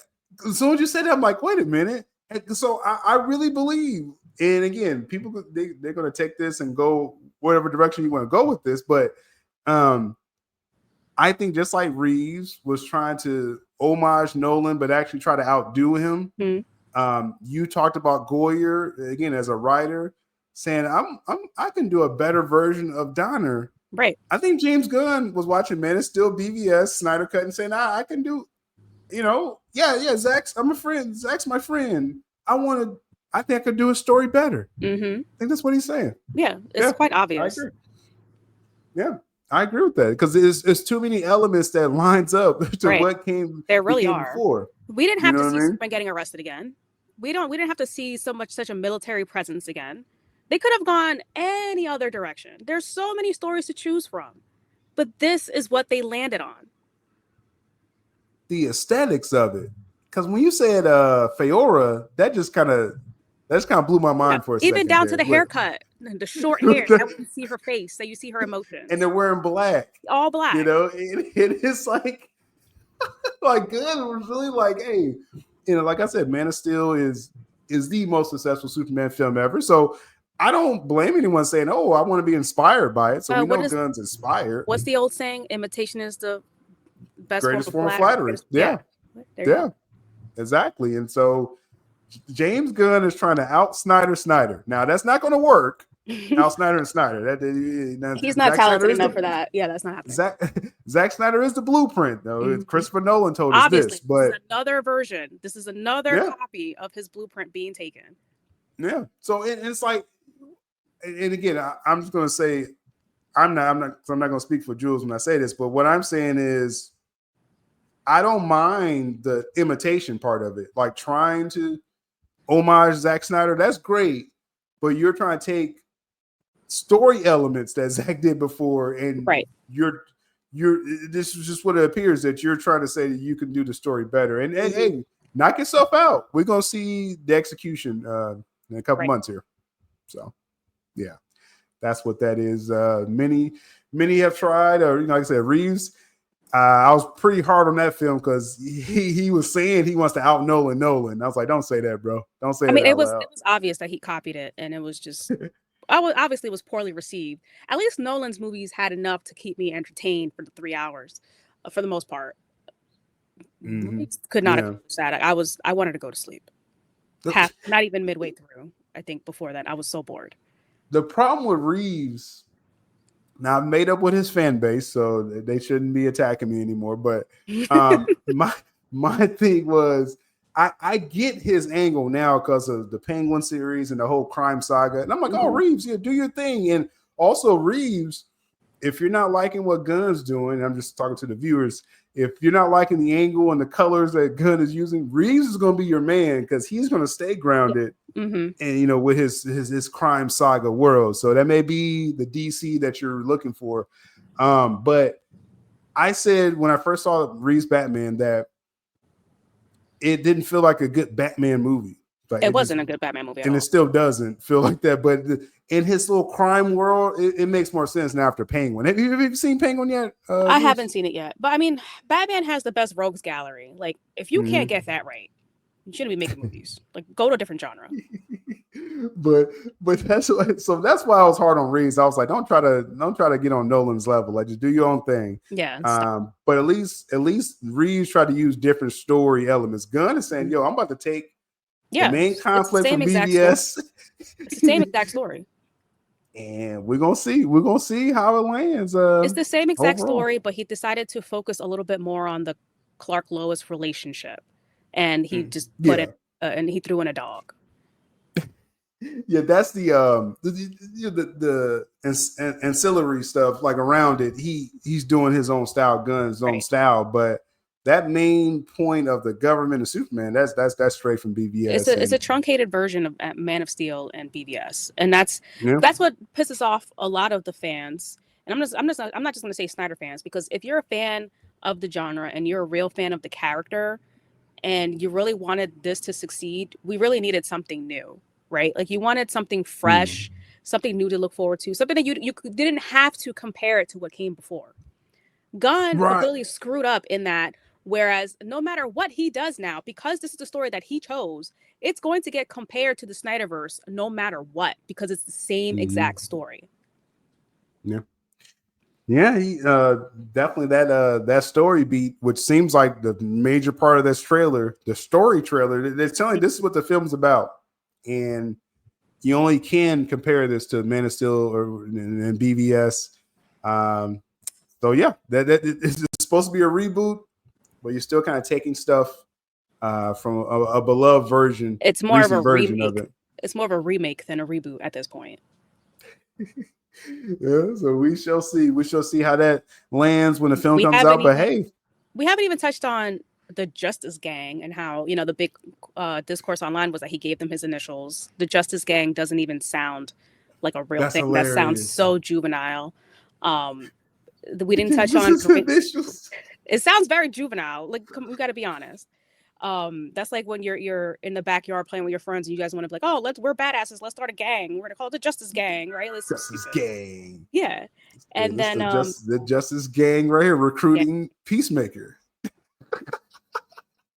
As soon as you said that, I'm like, wait a minute. So I really believe, and again, people they're going to take this and go whatever direction you want to go with this, but I think just like Reeves was trying to homage Nolan, but actually try to outdo him. You talked about Goyer again as a writer, saying I can do a better version of Donner. Right. I think James Gunn was watching Man of Steel, BVS, Snyder Cut, and saying, I can do, Zack's, I'm a friend. Zack's my friend. I think I could do a story better. I think that's what he's saying. Yeah, it's quite obvious. I agree. Yeah, I agree with that because it's too many elements that lines up to what came. There really are. Before. We didn't have to see Superman getting arrested again. We didn't have to see such a military presence again. They could have gone any other direction. There's so many stories to choose from, but this is what they landed on. The aesthetics of it, because when you said Feora, that just kind of blew my mind for a second. Even down to the haircut. the short hair. That you see her face, that you see her emotions. And they're wearing black. All black. You know, it is like Gunn was really like, hey, you know, like I said, Man of Steel is the most successful Superman film ever. So I don't blame anyone saying, "Oh, I want to be inspired by it." So we know Gunn's inspired. What's the old saying? Imitation is the best greatest form of flattery. Yeah. Exactly. And so James Gunn is trying to out Snyder. Now that's not going to work. Out Snyder and Snyder. He's not talented enough for that. Yeah, that's not happening. Zack Snyder is the blueprint, though. Christopher Nolan told us this, but this is another version. This is another copy of his blueprint being taken. Yeah. So it's like, and again, I'm just going to say, I'm not going to speak for Julez when I say this, but what I'm saying is, I don't mind the imitation part of it, like trying to homage Zack Snyder. That's great, but you're trying to take story elements that Zack did before, and you're this is just what it appears, that you're trying to say that you can do the story better. And hey, knock yourself out. We're gonna see the execution in a couple months here. So yeah, that's what that is. Many have tried, or like I said, Reeves. I was pretty hard on that film because he was saying he wants to out Nolan. I was like, don't say that, bro. Don't say that. I mean, it was obvious that he copied it, and it was just obviously it was poorly received. At least Nolan's movies had enough to keep me entertained for the 3 hours, for the most part. Could not have finished that. I wanted to go to sleep. Not even midway through. I think before that, I was so bored. The problem with Reeves. Now, I'm made up with his fan base, so they shouldn't be attacking me anymore. But my thing was, I get his angle now because of the Penguin series and the whole crime saga. And I'm like, oh, Reeves, yeah, do your thing. And also, Reeves, if you're not liking what Gunn's doing, I'm just talking to the viewers, if you're not liking the angle and the colors that Gunn is using, Reeves is going to be your man because he's going to stay grounded and, with his crime saga world. So that may be the DC that you're looking for. But I said when I first saw Reeves Batman that it didn't feel like a good Batman movie. Like it wasn't a good Batman movie and it still doesn't feel like that. But in his little crime world, it makes more sense now after Penguin. Have you seen Penguin yet? I haven't seen it yet. But I mean, Batman has the best rogues gallery. Like, if you can't get that right, you shouldn't be making movies. Like, go to a different genre. but that's why I was hard on Reeves. I was like, don't try to get on Nolan's level. Like, just do your own thing. Yeah. But at least Reeves tried to use different story elements. Gunn is saying, yo, I'm about to take the main conflict from BVS. It's the same exact story. And we're gonna see how it lands. It's the same exact story, but he decided to focus a little bit more on the Clark Lois relationship, and he just put it and he threw in a dog. Yeah, that's the ancillary stuff like around it. He's doing his own style, Gunn's own style, but that main point of the government of Superman, that's straight from BVS. It's a truncated version of Man of Steel and BVS, and that's what pisses off a lot of the fans. And I'm not just going to say Snyder fans, because if you're a fan of the genre and you're a real fan of the character, and you really wanted this to succeed, we really needed something new, right? Like you wanted something fresh, something new to look forward to, something that you didn't have to compare it to what came before. Gunn really screwed up in that. Whereas no matter what he does now, because this is the story that he chose, it's going to get compared to the Snyderverse no matter what, because it's the same exact story. Yeah, he definitely that story beat, which seems like the major part of this trailer, the story trailer. They're telling you this is what the film's about, and you only can compare this to Man of Steel and BVS. So yeah, that it's supposed to be a reboot. But you're still kind of taking stuff from a beloved version. It's more of a remake. It's more of a remake than a reboot at this point. Yeah, so we shall see. We shall see how that lands when the film comes out. But hey, we haven't even touched on the Justice Gang and how the big discourse online was that he gave them his initials. The Justice Gang doesn't even sound like a real thing. Hilarious. That sounds so juvenile. We didn't touch on initials. It sounds very juvenile. Like, we got to be honest. That's like when you're in the backyard playing with your friends and you guys want to be like, oh, we're badasses, let's start a gang, we're gonna call it the Justice Gang, right? Justice Gang. Yeah. And then the Justice Gang right here recruiting Peacemaker.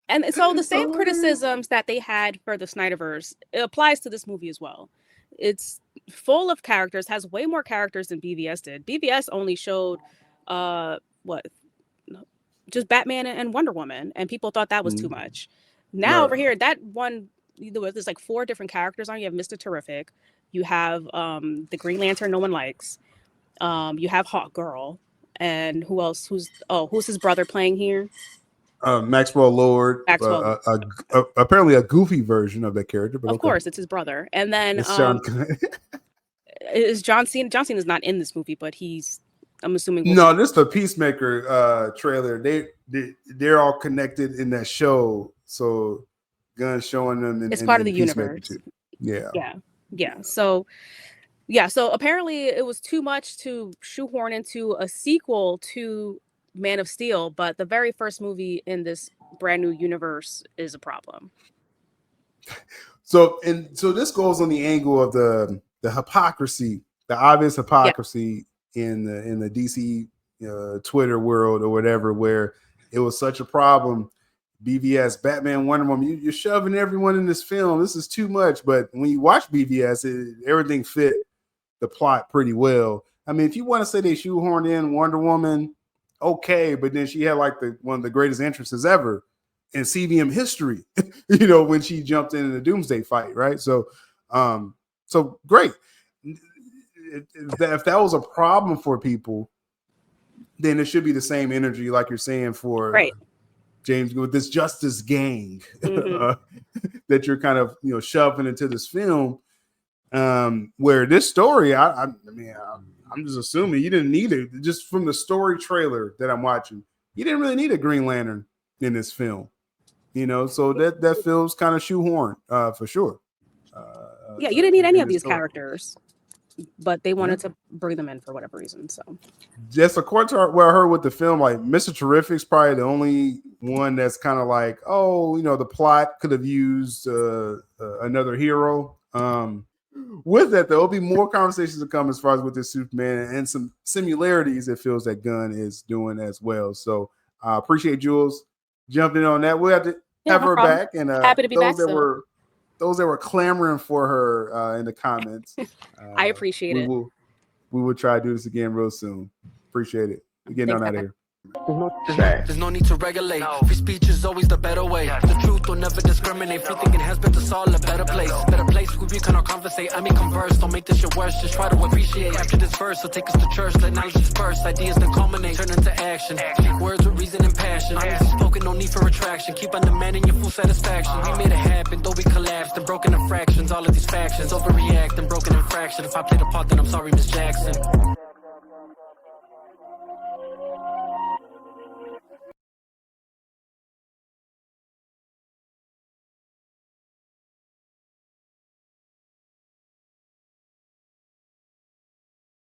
And so the same criticisms that they had for the Snyderverse, it applies to this movie as well. It's full of characters, has way more characters than BVS did. BVS only showed just Batman and Wonder Woman, and people thought that was too much. Now over here, that one, there's like 4 different characters on. You have Mr. Terrific, you have the Green Lantern no one likes, you have Hawk Girl, and who else? Who's his brother playing here? Maxwell Lord, apparently a goofy version of that character, but of course it's his brother. And then is John Cena. John Cena is not in this movie, but I'm assuming. No, this is the Peacemaker trailer. They're all connected in that show, so Gunn showing them. It's part of the universe. Too. Yeah. So apparently it was too much to shoehorn into a sequel to Man of Steel, but the very first movie in this brand new universe is a problem. So this goes on the angle of the hypocrisy, the obvious hypocrisy in the DC Twitter world or whatever, where it was such a problem. BVS, Batman, Wonder Woman, you're shoving everyone in this film. This is too much. But when you watch BVS, everything fit the plot pretty well. I mean, if you want to say they shoehorned in Wonder Woman, okay, but then she had like one of the greatest entrances ever in CVM history, when she jumped in the Doomsday fight, right? So great. If that was a problem for people, then it should be the same energy, like you're saying, for James with this Justice Gang that you're kind of shoving into this film. Where this story, I'm just assuming you didn't need it. Just from the story trailer that I'm watching, you didn't really need a Green Lantern in this film, so that feels kind of shoehorned for sure. You didn't need any of these characters, but they wanted to bring them in for whatever reason. So just according to what I heard with the film, like Mr. Terrific's probably the only one that's kind of like, the plot could have used another hero. With that, there'll be more conversations to come as far as with this Superman and some similarities it feels that Gunn is doing as well. So I appreciate Julez jumping on that. We'll have to have her back, and happy to be back. Those that were clamoring for her in the comments. I appreciate it. We will try to do this again real soon. Appreciate it. We're getting on out of here. There's no need to regulate. Free speech is always the better way. The truth will never discriminate. Free thinking has been to solve a better place. Better place where we cannot conversate. Converse. Don't make this shit worse. Just try to appreciate after this verse. So take us to church. Let knowledge disperse. Ideas then culminate. Turn into action. Speak words with reason and passion. Spoken, no need for retraction. Keep on demanding your full satisfaction. We made it happen, though we collapsed and broken in fractions. All of these factions overreact and broken in fractions. If I played a part, then I'm sorry, Miss Jackson.